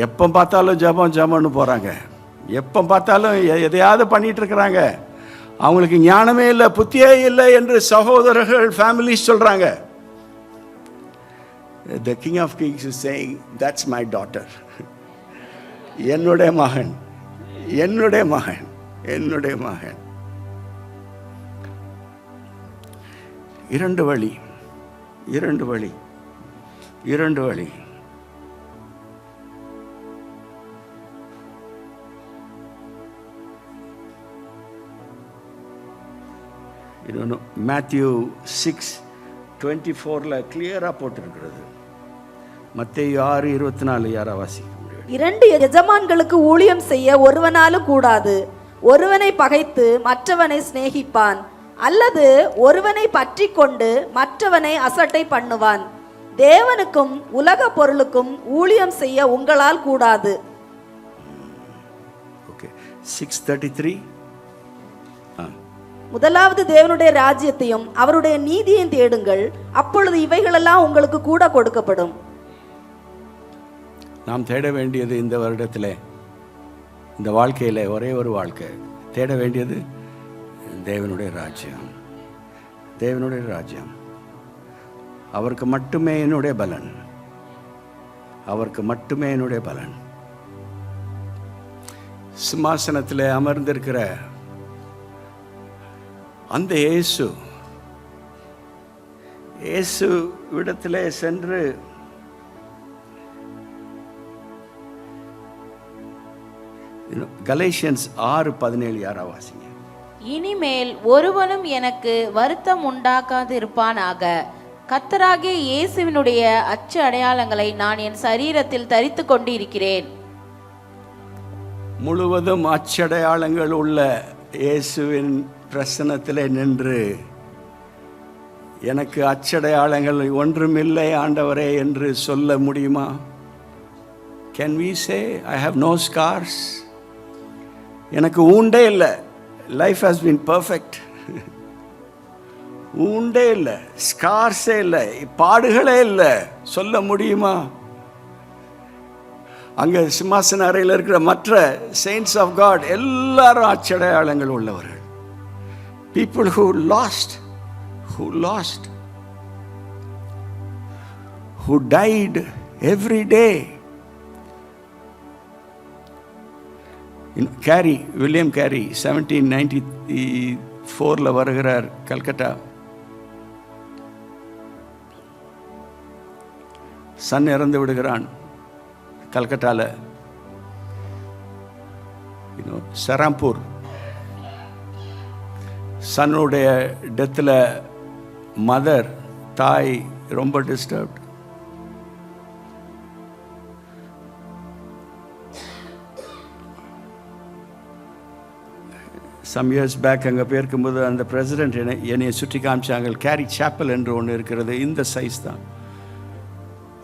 எப்போ பார்த்தாலும் ஜபம்னு போகிறாங்க, எப்போ பார்த்தாலும் எதையாவது பண்ணிட்டு இருக்கிறாங்க. அவங்களுக்கு ஞானமே இல்லை, புத்தியே இல்லை என்று சகோதரர்கள், ஃபேமிலிஸ் சொல்கிறாங்க. The King of Kings is saying, that's my daughter. என்னுடைய மகன். இரண்டு வழி. மேத்யூ 6:24 கிளியரா போட்டிருக்கிறது. மத்தேயு 6:24 யாரா வாசிக்க முடியும்? 2 எஜமான்களுக்கு ஊழியம் செய்ய ஒருவனாலும் கூடாது. ஒருவனை பகைத்து மற்றவனை சிநேகிப்பான், அல்லது ஒருவனை பற்றி கொண்டு மற்றவனை அசட்டை பண்ணுவான். தேவனுக்கும் உலக பொருளுக்கும் ஊழியம் செய்ய உங்களால் கூடாது. ஓகே, 6:33. முதலாவது தேவனுடைய ராஜ்யத்தையும் அவருடைய நீதியையும் தேடுங்கள், அப்பொழுது இவைகளெல்லாம் உங்களுக்கு கூட கொடுக்கப்படும். நாம் தேட வேண்டியது இந்த வருடத்தில், இந்த வாழ்க்கையில் ஒரே ஒரு வாழ்க்கை தேட வேண்டியது தேவனுடைய ராஜ்யம். அவருக்கு மட்டுமே என்னுடைய பலன். சிம்மாசனத்தில் அமர்ந்திருக்கிற அந்த இயேசு விடத்திலே சென்று கலேஷியன்ஸ் 6:17 யாரா வாசிங்க. இனிமேல் ஒருவனும் எனக்கு வருத்தம் உண்டாக்காது இருப்பானாக. கர்த்தராகிய இயேசுவினுடைய அச்சு அடையாளங்களை நான் என் சரீரத்தில் தரித்து கொண்டு இருக்கிறேன். முழுவதும் அச்சடையாளங்கள் உள்ள இயேசுவின் பிரசன்னத்திலே நின்று, எனக்கு அச்சடையாளங்கள் ஒன்றுமில்லை ஆண்டவரே என்று சொல்ல முடியுமா? Can we say I have no scars? எனக்கு ஊண்டே இல்லை. Life has been perfect. ஊண்டே இல்லை, ஸ்கார்ஸே இல்லை, பாடுகளே இல்லை, சொல்ல முடியுமா? அங்கே சிம்மாசன அறையில் இருக்கிற மற்ற saints of God எல்லாரும் அச்சடையாளங்கள் உள்ளவர்கள். People who lost, who died every day. William carry 1794 வருகிறார் கல்கட்டா. சன் இறந்து விடுகிறான் கல்கட்டால. சராம்பூர் சன்னுடைய டெத்தில் மதர், தாய் ரொம்ப டிஸ்டர்ப்ட். சம் இயர்ஸ் பேக் அங்கே போயிருக்கும்போது அந்த பிரசிடென்ட் என்னை சுற்றி காமிச்சாங்க. கேரி சாப்பல் என்று ஒன்று இருக்கிறது, இந்த சைஸ் தான்.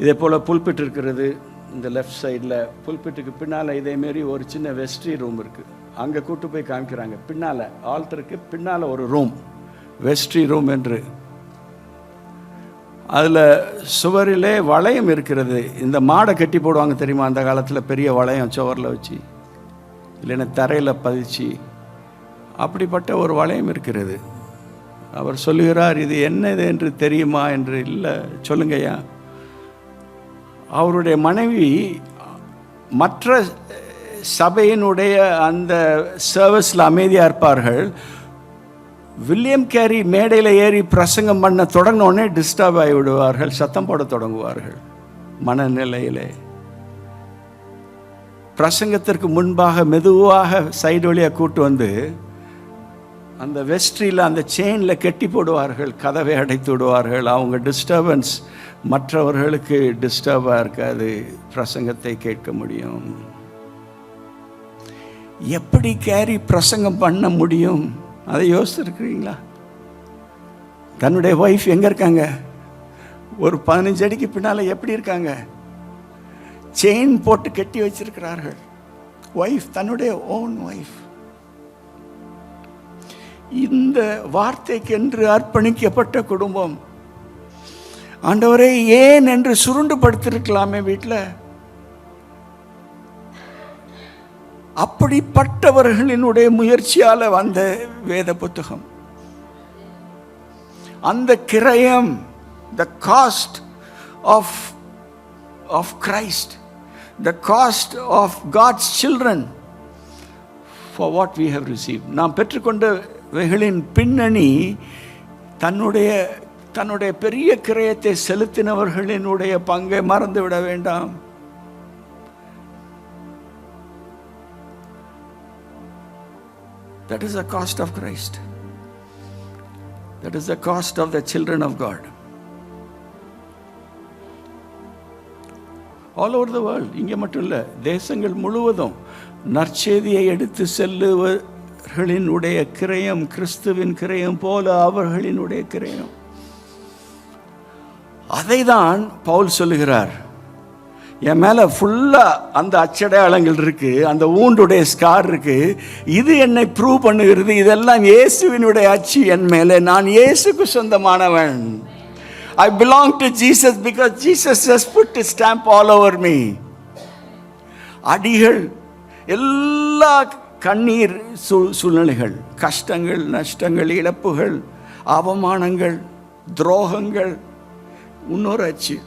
இதே போல் புல்பிட் இருக்கிறது இந்த லெஃப்ட் சைடில். புல்பிட்டுக்கு பின்னால் இதேமாரி ஒரு சின்ன வெஸ்ட்ரி ரூம் இருக்குது. அங்கே கூட்டு போய் காமிக்கிறாங்க. பின்னால் ஆல்டருக்கு பின்னால் ஒரு ரூம், வெஸ்ட்ரி ரூம் என்று. அதில் சுவரிலே வளையம் இருக்கிறது. இந்த மாடை கட்டி போடுவாங்க தெரியுமா, அந்த காலத்தில் பெரிய வளையம் சுவரில் வச்சு. இல்லைன்னா தரையில் பதிச்சு, அப்படிப்பட்ட ஒரு வளையம் இருக்கிறது. அவர் சொல்லுகிறார், இது என்னது என்று தெரியுமா என்று. இல்லை, சொல்லுங்கய்யா. அவருடைய மனைவி மற்ற சபையினுடைய அந்த சர்வீஸில் அமைதியாக இருப்பார்கள். வில்லியம் கேரி மேடையில் ஏறி பிரசங்கம் பண்ண தொடங்கினோடனே டிஸ்டர்ப் ஆகி விடுவார்கள், சத்தம் போட தொடங்குவார்கள். மனநிலையிலே பிரசங்கத்திற்கு முன்பாக மெதுவாக சைடு வழியாக கூட்டு வந்து அந்த வெஸ்ட்ரியில் அந்த செயினில் கெட்டி போடுவார்கள், கதவை அடைத்து விடுவார்கள். அவங்க டிஸ்டர்பன்ஸ் மற்றவர்களுக்கு டிஸ்டர்பாக இருக்காது, பிரசங்கத்தை கேட்க முடியும். எப்படி கேரி பிரசங்கம் பண்ண முடியும்? அதை யோசிச்சிருக்கிறீங்களா? தன்னுடைய ஒய்ஃப் எங்கே இருக்காங்க? ஒரு 15 அடிக்கு பின்னால் எப்படி இருக்காங்க? செயின் போட்டு கட்டி வச்சிருக்கிறார்கள். ஒய்ஃப், தன்னுடைய ஓன் ஒய்ஃப். இந்த வார்த்தைக்கென்று அர்ப்பணிக்கப்பட்ட குடும்பம். ஆண்டவரே ஏன் என்று சுருண்டு படுத்திருக்கலாமே வீட்டில். அப்படிப்பட்டவர்களினுடைய முயற்சியால் வந்த வேத புத்தகம். அந்த கிரயம், the cost of Christ, the cost of God's children for what we have received. நாம் பெற்றுக்கொண்டவைகளின் பின்னணி தன்னுடைய பெரிய கிரயத்தை செலுத்தினவர்களினுடைய பங்கை மறந்துவிட வேண்டாம். That is the cost of Christ. That is the cost of the children of God. All over the world, இங்கே மட்டும் இல்லை, தேசங்கள் முழுவதும் நற்செய்தியை எடுத்து செல்லுவர்களினுடைய கிரயம் கிறிஸ்துவின் கிரயம் போல அவர்களினுடைய கிரயம். அதை தான் பவுல் சொல்லுகிறார். என் மேலே ஃபுல்லாக அந்த அச்சடையாளங்கள் இருக்குது, அந்த ஊண்டுடைய ஸ்கார் இருக்குது. இது என்னை ப்ரூவ் பண்ணுகிறது, இதெல்லாம் இயேசுவினுடைய அச்சு என் மேலே. நான் இயேசுக்கு சொந்தமானவன். I belong to Jesus because Jesus has put his stamp all over me. அடிகள், எல்லா கண்ணீர் சூழ்நிலைகள், கஷ்டங்கள், நஷ்டங்கள், இழப்புகள், அவமானங்கள், துரோகங்கள், இன்னொரு அச்சு.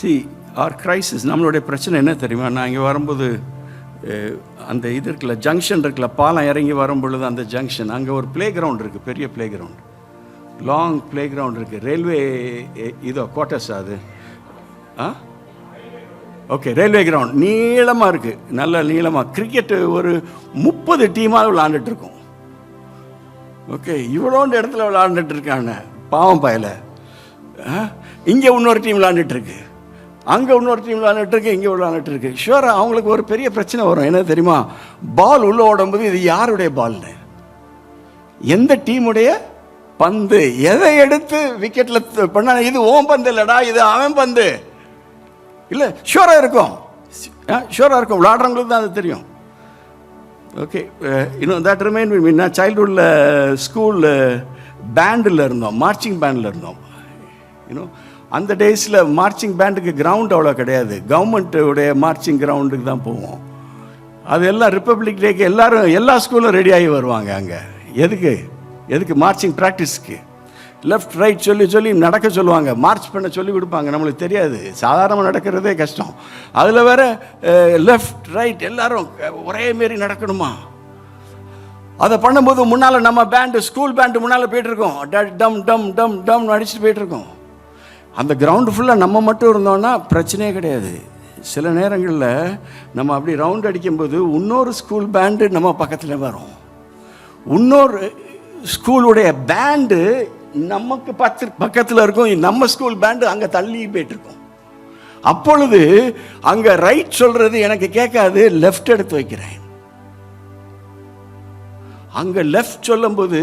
See, our crisis, நம்மளுடைய பிரச்சனை என்ன தெரியுமா? நான் இங்கே வரும்போது அந்த இது இருக்குல்ல, ஜங்ஷன் இருக்குல்ல, பாலம் இறங்கி வரும் பொழுது அந்த ஜங்ஷன், அங்கே ஒரு ப்ளே கிரவுண்ட் இருக்குது, பெரிய play ground, long play ground இருக்குது. ரயில்வே இதோ கோட்டர்ஸ் அது, ஓகே, ரயில்வே கிரவுண்ட் நீளமாக இருக்குது, நல்ல நீளமாக. கிரிக்கெட்டு ஒரு 30 டீமாக விளாண்டுட்டு இருக்கோம். ஓகே, இவ்வளோண்டு இடத்துல விளாண்டுட்டு இருக்காங்க பாவம் பயல. இங்கே இன்னொரு டீம் விளாண்டுட்டுருக்கு, அங்கே இன்னொரு டீம் விளாண்டுட்டுருக்கு, இங்கே விளாண்டுட்டுருக்கு. ஷுவராக அவங்களுக்கு ஒரு பெரிய பிரச்சனை வரும். என்ன தெரியுமா? பால் உள்ளே ஓடும்போது இது யாருடைய பால்னு, எந்த டீமுடைய பந்து, எதை எடுத்து விக்கெட்டில் பண்ண, இது ஓம் பந்து இல்லைடா, இது அவன் பந்து இல்லை. ஷுவராக இருக்கும், ஷுவராக இருக்கும். விளாடுறவங்களுக்கு தான் அது தெரியும். ஓகே, இன்னும் தட் ரிமைண்ட் மீ. நான் சைல்ட்ஹுட்டில் ஸ்கூல் பேண்டில் இருந்தோம், மார்ச்சிங் பேண்டில் இருந்தோம். இன்னும் அந்த டேஸில் மார்ச்சிங் பேண்டுக்கு கிரவுண்ட் அவ்வளோ கிடையாது, கவர்மெண்ட்டுடைய மார்ச்சிங் கிரவுண்டுக்கு தான் போவோம். அது எல்லாம் ரிப்பப்ளிக் டேக்கு எல்லோரும் எல்லா ஸ்கூலும் ரெடியாகி வருவாங்க. அங்கே எதுக்கு மார்ச்சிங் ப்ராக்டிஸ்க்கு லெஃப்ட் ரைட் சொல்லி நடக்க சொல்லுவாங்க, மார்ச் பண்ண சொல்லி கொடுப்பாங்க. நம்மளுக்கு தெரியாது, சாதாரணமாக நடக்கிறதே கஷ்டம். அதில் வேறு லெஃப்ட் ரைட் எல்லோரும் ஒரே மாரி நடக்கணுமா? அதை பண்ணும்போது முன்னால் நம்ம பேண்டு, ஸ்கூல் பேண்டு முன்னால் போய்ட்டுருக்கோம், டம் டம் டம் டம் அடிச்சுட்டு போய்ட்டுருக்கோம். அந்த கிரவுண்டு ஃபுல்லாக நம்ம மட்டும் இருந்தோன்னா பிரச்சனையே கிடையாது. சில நேரங்களில் நம்ம அப்படி ரவுண்ட் அடிக்கும்போது இன்னொரு ஸ்கூல் பேண்டு நம்ம பக்கத்தில் வரும், இன்னொரு ஸ்கூலுடைய பேண்டு நமக்கு பக்கத்தில் இருக்கும், நம்ம ஸ்கூல் பேண்டு அங்கே தள்ளி போய்ட்டுருக்கோம். அப்பொழுது அங்கே ரைட் சொல்கிறது எனக்கு கேட்காது, லெஃப்ட் எடுத்து வைக்கிறேன். அங்கே லெஃப்ட் சொல்லும்போது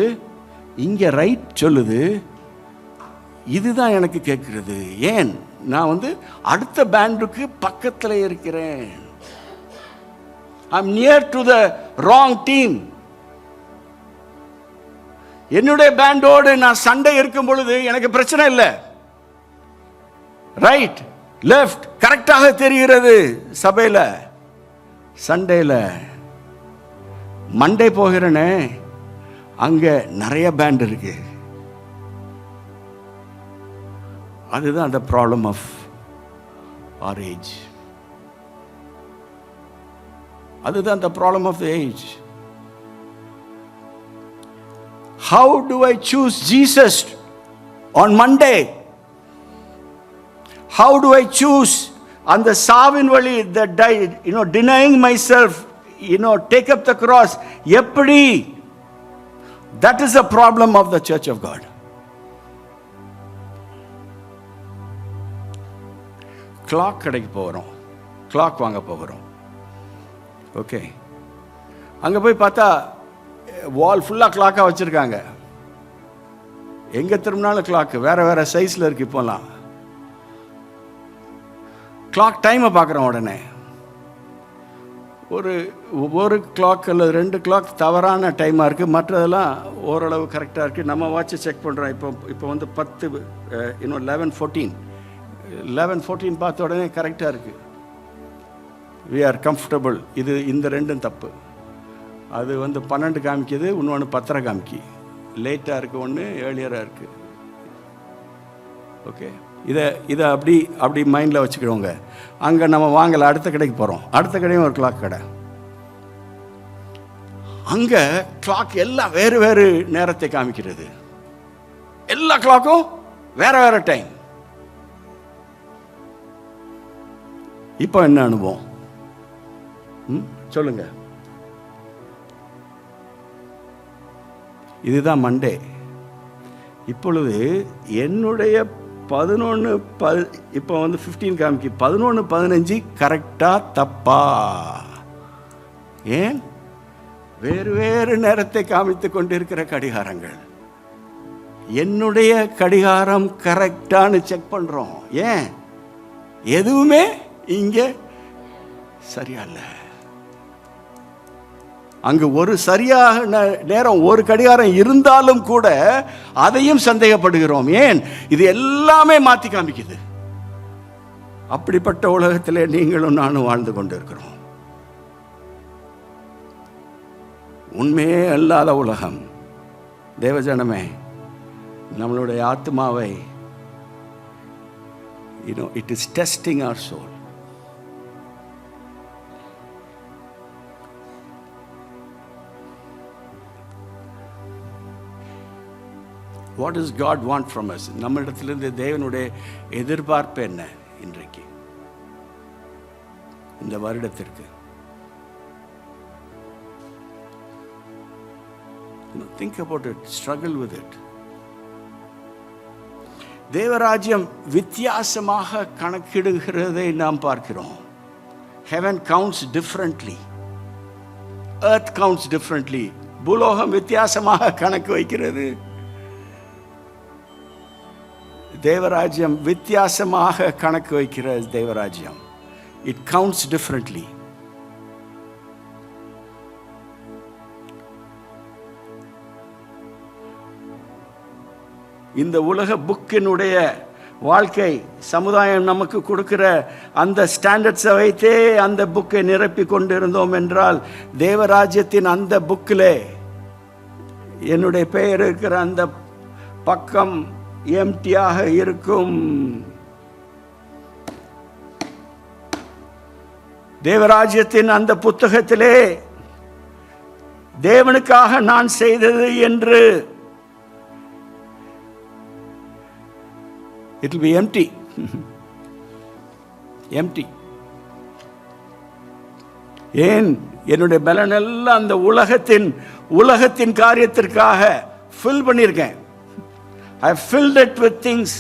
இங்கே ரைட் சொல்லுது, இதுதான் எனக்கு கேட்குறது. ஏன்? நான் அடுத்த பேண்டுக்கு பக்கத்தில் இருக்கிறேன். I'm near to the wrong team. என்னுடைய பேண்டோடு நான் சண்டை இருக்கும் பொழுது எனக்கு பிரச்சனை இல்லை. ரைட் லெஃப்ட் கரெக்டாக தெரிகிறது. சபையில் சண்டையில் மண்டே போகிறேனே, அங்க நிறைய பேண்ட் இருக்கு. அதுதான் the problem of our age. அதுதான் the problem of the age. How do I choose Jesus on Monday? How do I choose அந்த சாவின் வழி, denying myself, take up the cross? எப்படி? That is the problem of the Church of God. Clock கடைக்கு போகிறோம், clock வாங்க போகிறோம். Okay, அங்கே போய் பார்த்தா வால் ஃபுல்லாக கிளாக்காக வச்சுருக்காங்க. எங்கே திரும்பினாலும் கிளாக்கு வேறு வேறு சைஸில் இருக்குது. இப்போலாம் கிளாக் டைமை பார்க்குறோம். உடனே ஒரு கிளாக் அல்லது 2 கிளாக் தவறான டைமாக இருக்குது, மற்றதெல்லாம் ஓரளவு கரெக்டாக இருக்குது. நம்ம வாட்சை செக் பண்ணுறோம். இப்போ வந்து 10 11:14 பார்த்த உடனே கரெக்டாக இருக்குது. we are comfortable. இந்த ரெண்டும் தப்பு. அது வந்து 12 காமிக்குது, இன்னொன்று 10 காமிக்கி. லேட்டாக இருக்குது ஒன்று, ஏர்லியராக இருக்குது. ஓகே, இதை அப்படி மைண்டில் வச்சுக்கிடுவோங்க. அங்கே நம்ம வாங்கலை, அடுத்த கடைக்கு போகிறோம். அடுத்த கடையும் ஒரு கிளாக் கடை. அங்கே கிளாக் எல்லாம் வேறு வேறு நேரத்தை காமிக்கிறது. எல்லா கிளாக்கும் வேறு வேறு டைம். இப்போ என்ன அனுபவம் சொல்லுங்க? இதுதான் மண்டே. இப்பொழுது என்னுடைய 11 இப்போ வந்து 15 காமிக்கு, 11:15 கரெக்டா தப்பா? ஏன் வேறு வேறு நேரத்தை காமித்து கொண்டிருக்கிற கடிகாரங்கள்? என்னுடைய கடிகாரம் கரெக்டானு செக் பண்றோம். ஏன் எதுவுமே இங்கே சரியா இல்லை. அங்கு ஒரு சரியாக நேரம், ஒரு கடிகாரம் இருந்தாலும் கூட அதையும் சந்தேகப்படுகிறோம். ஏன் இது எல்லாமே மாற்றி காமிக்குது? அப்படிப்பட்ட உலகத்திலே நீங்களும் நானும் வாழ்ந்து கொண்டிருக்கிறோம். உண்மையே அல்லாத உலகம். தேவஜனமே, நம்மளுடைய ஆத்மாவை it is testing our soul. What does God want from us? நம்ம இடத்திலிருந்து தேவனுடைய எதிர்பார்ப்பு என்ன இன்றைக்கு, இந்த வருடத்திற்கு? Think about it, struggle with it. தேவராஜ்யம் வித்தியாசமாக கணக்கிடுகிறதை நாம் பார்க்கிறோம். Heaven counts differently. Earth counts differently. பூலோகம் வித்தியாசமாக கணக்கு வைக்கிறது. தேவராஜ்யம் வித்தியாசமாக கணக்கு வைக்கிற தேவராஜ்யம். It counts differently. இந்த உலக புக்கினுடைய வாழ்க்கை சமுதாயம் நமக்கு கொடுக்கிற அந்த ஸ்டாண்டர்ட்ஸை வைத்தே அந்த புக்கை நிரப்பி கொண்டிருந்தோம் என்றால், தேவராஜ்யத்தின் அந்த புக்கில் என்னுடைய பெயர் இருக்கிற அந்த பக்கம் எம்டியாக இருக்கும். தேவராஜ்யத்தின் அந்த புத்தகத்திலே தேவனுக்காக நான் செய்தது என்று it will be empty. empty. ஏன் என்னுடைய பலன் எல்லாம் அந்த உலகத்தின் காரியத்திற்காக ஃபில் பண்ணியிருக்கேன். I filled it with things.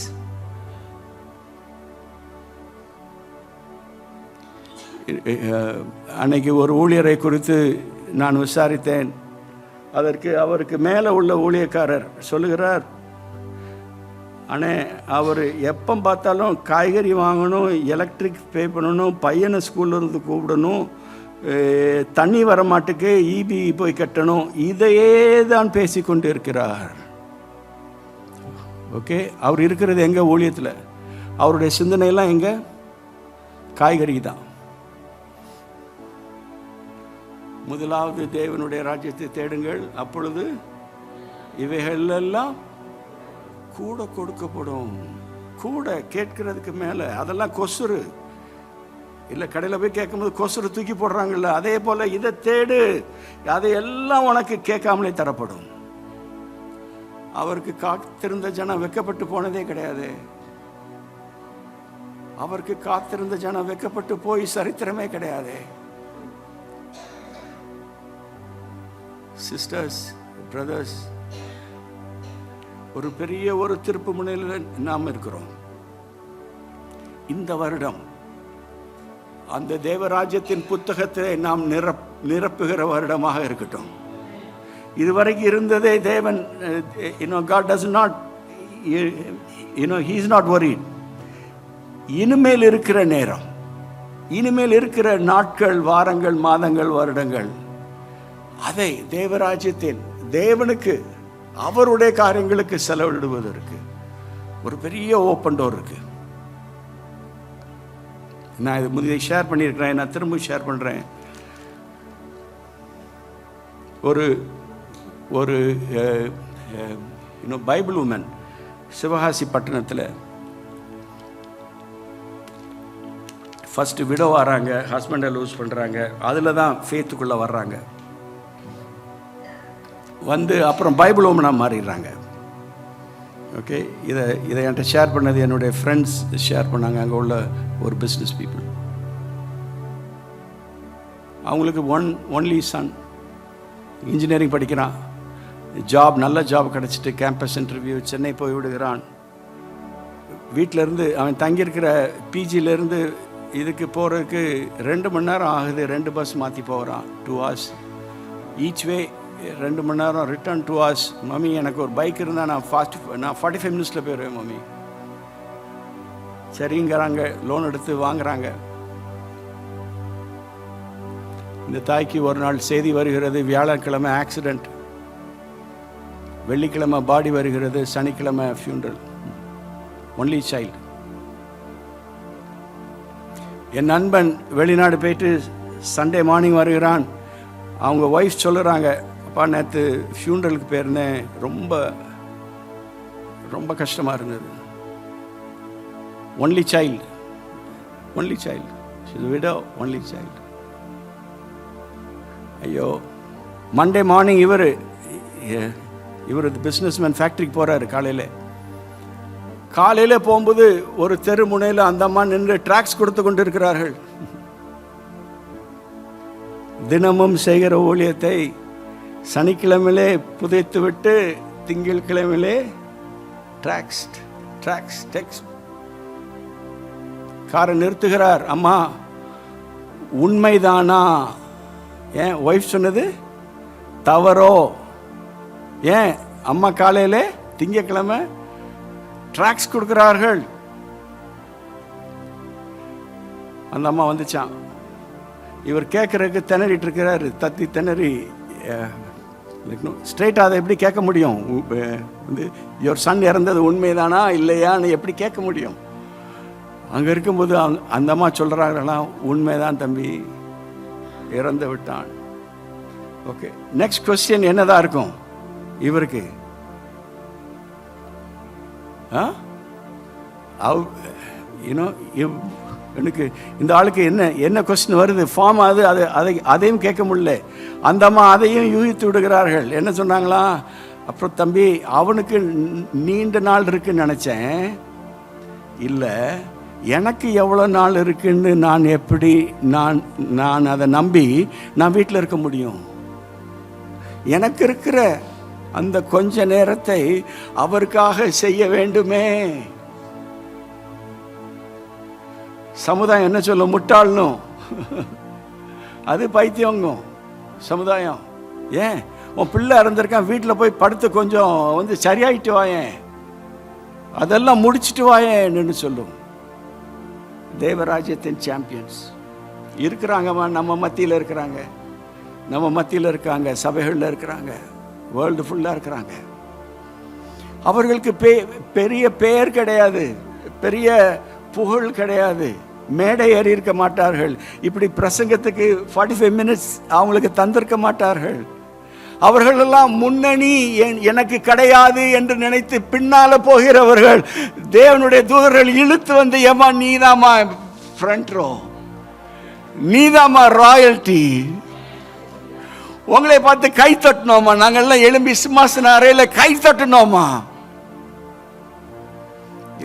அன்னைக்கு ஒரு ஊழியரை குறித்து நான் விசாரித்தேன். அவருக்கு மேலே உள்ள ஊழியக்காரர் சொல்லுகிறார், அண்ணே அவர் எப்போ பார்த்தாலும் காய்கறி வாங்கணும், எலக்ட்ரிக் பே பண்ணணும், பையனை ஸ்கூல்லேருந்து கூப்பிடணும், தண்ணி வரமாட்டுக்கு ஈபி போய் கட்டணும், இதையே தான் பேசி கொண்டு இருக்கிறார். ஓகே, அவர் இருக்கிறது எங்க? ஊழியத்தில். அவருடைய சிந்தனையெல்லாம் எங்க? காய்கறி தான். முதலாவது தேவனுடைய ராஜ்யத்தை தேடுங்கள், அப்பொழுது இவைகள் எல்லாம் கூட கொடுக்கப்படும். கூட கேட்கறதுக்கு மேலே அதெல்லாம் கொசுறு இல்லை. கடையில் போய் கேட்கும்போது கொசுறு தூக்கி போடுறாங்கல்ல, அதே போல் இதை தேடு, அதையெல்லாம் உனக்கு கேட்காமலே தரப்படும். அவருக்கு காத்திருந்த ஜனம் வெக்கப்பட்டு போனதே கிடையாது. அவருக்கு காத்திருந்த ஜனம் வெக்கப்பட்டு போய் சரித்திரமே கிடையாது. சிஸ்டர்ஸ், பிரதர்ஸ், ஒரு பெரிய ஒரு திருப்பு முனையில் நாம் இருக்கிறோம். இந்த வருடம் அந்த தேவராஜ்யத்தின் புத்தகத்தை நாம் நிரப்புகிற வருடமாக இருக்கட்டும். இதுவரைக்கும் இருந்ததே தேவன், God does not, he is not worried. இனிமேல் இருக்கிற நேரம், இனிமேல் இருக்கிற நாட்கள், வாரங்கள், மாதங்கள், வருடங்கள், அதை தேவராஜ்யத்தின் தேவனுக்கு அவருடைய காரியங்களுக்கு செலவிடுவதற்கு ஒரு பெரிய ஓப்பன் டோர் இருக்கு. நான் இது முந்தைய ஷேர் பண்ணியிருக்கிறேன், நான் திரும்ப ஷேர் பண்ணுறேன். ஒரு பைபிள் உமன் சிவகாசி பட்டணத்தில் ஃபஸ்ட்டு விடோ வராங்க, ஹஸ்பண்டை லூஸ் பண்ணுறாங்க, அதில் தான் ஃபேத்துக்குள்ளே வர்றாங்க. வந்து அப்புறம் பைபிள் உமனாக மாறிடுறாங்க. ஓகே, இதை என்கிட்ட ஷேர் பண்ணது என்னுடைய ஃப்ரெண்ட்ஸ் ஷேர் பண்ணாங்க. அங்கே உள்ள ஒரு பிஸ்னஸ் பீப்புள். அவங்களுக்கு ஒன்லி சன் இன்ஜினியரிங் படிக்கிறான். ஜாப், நல்ல ஜாப் கிடச்சிட்டு கேம்பஸ் இன்டர்வியூ சென்னை போய் விடுகிறான். வீட்டிலேருந்து அவன் தங்கியிருக்கிற பிஜியிலேருந்து இதுக்கு போகிறதுக்கு 2 மணி நேரம் ஆகுது. 2 பஸ் மாற்றி போகிறான். 2 hours ஈச் வே, 2 மணி நேரம், ரிட்டர்ன் 2 hours. மம்மி எனக்கு ஒரு பைக் இருந்தால் நான் 45 மினிட்ஸில் போயிடுவேன் மம்மி. சரிங்கிறாங்க, லோன் எடுத்து வாங்குறாங்க. இந்த தாய்க்கு ஒரு நாள் செய்தி வருகிறது, வியாழக்கிழமை ஆக்சிடெண்ட், வெள்ளிக்கிழமை பாடி வருகிறது, சனிக்கிழமை ஃபியூனரல். Only child. என் நண்பன் வெளிநாடு போயிட்டு சண்டே மார்னிங் வருகிறான். அவங்க ஒய்ஃப் சொல்லுறாங்க, அப்பா நேற்று ஃபியூனரலுக்கு போயிருந்தேன், ரொம்ப ரொம்ப கஷ்டமாக இருந்தது. Only child, only child, widow, only child. ஐயோ, மண்டே மார்னிங் இவர் பிஸ்னஸ்மேன் ஃபேக்ட்ரிக்கு போகிறாரு. காலையில் போகும்போது ஒரு தெரு முனையில் அந்த அம்மா நின்று ட்ராக்ஸ் கொடுத்து கொண்டு இருக்கிறார்கள். தினமும் செய்கிற ஊழியத்தை சனிக்கிழமையிலே புதைத்து விட்டு திங்கட்கிழமையிலே ட்ராக்ஸ் காரை நிறுத்துகிறார். அம்மா உண்மைதானா? ஏன் ஒய்ஃப் சொன்னது தவறோ? ஏன் அம்மா காலையில் திங்கக்கிழமை ட்ராக்ஸ் கொடுக்கிறார்கள்? அந்த அம்மா வந்துச்சான். இவர் கேட்குறதுக்கு திணறிட்டு இருக்கிறாரு, தத்தி திணறி. ஸ்ட்ரெயிட்டாக அதை எப்படி கேட்க முடியும்? இவர் சன் இறந்தது உண்மைதானா இல்லையான்னு எப்படி கேட்க முடியும்? அங்கே இருக்கும்போது அந்த அம்மா சொல்கிறாங்களாம், உண்மைதான் தம்பி, இறந்து விட்டான். ஓகே, நெக்ஸ்ட் கொஸ்டின் என்னதான் இருக்கும் இவருக்கு? எனக்கு இந்த ஆளுக்கு என்ன கொஸ்டின் வருது? ஃபார்ம் அதையும் கேட்க முடியல. அந்த அம்மா அதையும் யூகித்து விடுகிறார்கள். என்ன சொன்னாங்களா? அப்புறம் தம்பி, அவனுக்கு நீண்ட நாள் இருக்குன்னு நினச்சேன். இல்லை, எனக்கு எவ்வளோ நாள் இருக்குன்னு நான் எப்படி நான் அதை நம்பி நான் வீட்டில் இருக்க முடியும்? எனக்கு இருக்கிற அந்த கொஞ்ச நேரத்தை அவருக்காக செய்ய வேண்டுமே. சமுதாயம் என்ன சொல்லும்? முட்டாள்னும். அது பைத்தியங்கும் சமுதாயம். ஏன் உன் பிள்ளை இறந்திருக்கான், வீட்டில் போய் படுத்து கொஞ்சம் சரியாயிட்டு வாயேன், அதெல்லாம் முடிச்சுட்டு வாயேன்னு சொல்லும். தேவராஜ்யத்தின் சாம்பியன்ஸ் இருக்கிறாங்கம்மா, நம்ம மத்தியில் இருக்கிறாங்க, நம்ம மத்தியில் இருக்காங்க, சபைகளில் இருக்கிறாங்க, வேர்ல்டு ஃபுல்லாக இருக்கிறாங்க. அவர்களுக்கு பெரிய பெயர் கிடையாது, பெரிய புகழ் கிடையாது, மேடை ஏறி இருக்க மாட்டார்கள், இப்படி பிரசங்கத்துக்கு 45 மினிட்ஸ் அவங்களுக்கு தந்திருக்க மாட்டார்கள். அவர்களெல்லாம் முன்னணி எனக்கு கிடையாது என்று நினைத்து பின்னால போகிறவர்கள் தேவனுடைய தூதர்கள் இழுத்து வந்து, ஏமா நீதாமா ஃப்ரண்ட் ரோ, நீதாமா ராயல்டி, உங்களை பார்த்து கை தட்டணுமா, நாங்கள்லாம் எழும்பி சிம்மாசன அறையில் கை தட்டணுமா.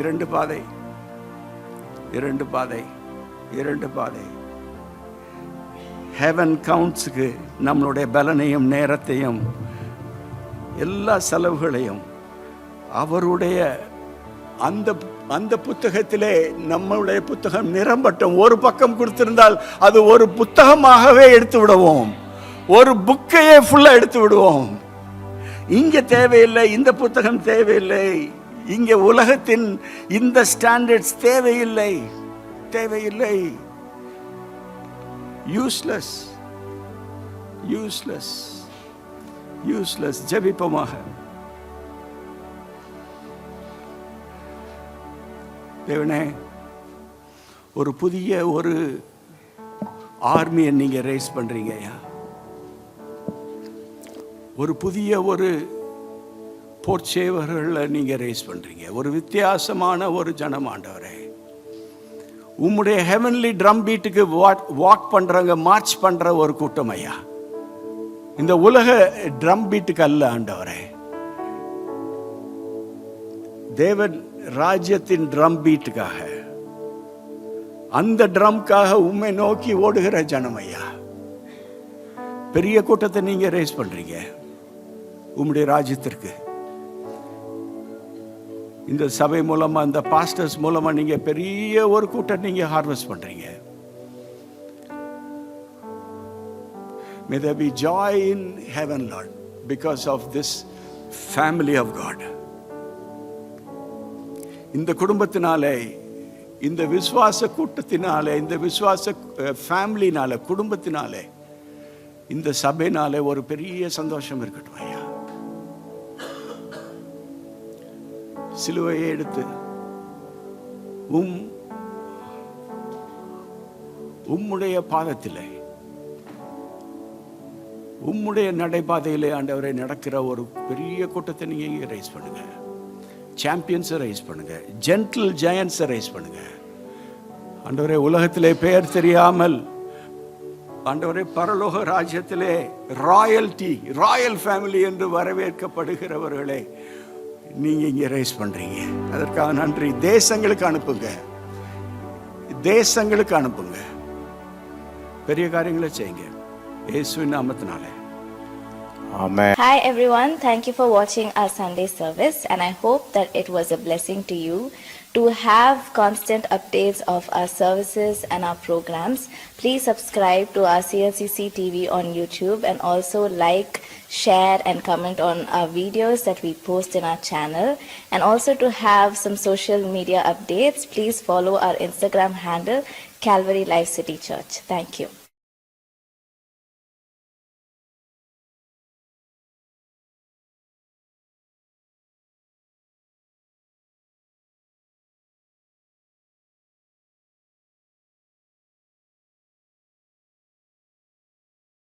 இரண்டு பாதை, இரண்டு பாதை, இரண்டு பாதை. ஹெவன் கவுண்ட்ஸுக்கு நம்மளுடைய பலனையும் நேரத்தையும் எல்லா செலவுகளையும் அவருடைய அந்த அந்த புத்தகத்திலே நம்மளுடைய புத்தகம் நிரம்பட்டும். ஒரு பக்கம் கொடுத்திருந்தால் அது ஒரு புத்தகமாகவே எடுத்து விடுவோம், ஒரு புக்கையே ஃபுல்லா எடுத்து விடுவோம். இங்க தேவையில்லை, இந்த புத்தகம் தேவையில்லை, இங்க உலகத்தின் இந்த ஸ்டாண்டர்ட்ஸ் தேவையில்லை, தேவையில்லை. Useless, useless, useless. ஜெபிப்போமாக. தேவனே, ஒரு புதிய ஒரு ஆர்மியை நீங்க ரேஸ் பண்றீங்க ஐயா. ஒரு புதிய ஒரு போர்ச்சேவர்களை நீங்க ரேஸ் பண்றீங்க. ஒரு வித்தியாசமான ஒரு ஜனம் ஆண்டவரே. உம்முடைய ஹெவன்லி ட்ரம் பீட்டுக்கு வாக் பண்றாங்க, மார்ச் பண்ற ஒரு கூட்டம் ஐயா. இந்த உலக ட்ரம் பீட்டுக்கு அல்ல ஆண்டவரே, தேவன் ராஜ்யத்தின் ட்ரம் பீட்டுக்காக, அந்த ட்ரம்காக உம்மை நோக்கி ஓடுகிற ஜனம் ஐயா. பெரிய கூட்டத்தை நீங்க ரேஸ் பண்றீங்க உம்முடைய ராஜ்யத்திற்கு. இந்த சபை மூலமா, இந்த பாஸ்டர்ஸ் மூலமா நீங்க பெரிய ஒரு கூட்டம் நீங்க ஹார்வெஸ்ட் பண்றீங்க. May there be joy in heaven, Lord, because of this family of God. இந்த குடும்பத்தினாலே, இந்த விசுவாச கூட்டத்தினாலே, இந்த விசுவாச ஃபேமிலினாலே, குடும்பத்தினாலே, இந்த சபையினாலே ஒரு பெரிய சந்தோஷம் இருக்கட்டும் ஐயா. சிலுவையை எடுத்து உம்முடைய பாதத்திலே, உம்முடைய நடைபாதையிலே ஆண்டவரை நடக்கிற ஒரு பெரிய கூட்டத்தை நீங்க ரைஸ் பண்ணுங்க. சாம்பியன்ஸை ரைஸ் பண்ணுங்க, ஜென்டில் ஜெயன்ஸை ரைஸ் பண்ணுங்க ஆண்டவரே. உலகத்திலே பெயர் தெரியாமல் ஆண்டவரே பரலோக ராஜ்யத்திலே ராயல்டி, ராயல் ஃபேமிலி என்று வரவேற்கப்படுகிறவர்களே நீங்க இங்க ரைஸ் பண்றீங்க. அதற்காக நன்றி. தேசங்களுக்கு அனுப்புங்க, தேசங்களுக்கு அனுப்புங்க, பெரிய காரியங்களை செய்யுங்க இயேசுவின் நாமத்தினாலே. Amen. Hi everyone, thank you for watching our Sunday service, and I hope that it was a blessing to you. To have constant updates of our services and our programs, please subscribe to our CLCC TV on YouTube, and also like, share and comment on our videos that we post in our channel. And also to have some social media updates, please follow our Instagram handle, Calvary Life City Church. Thank you.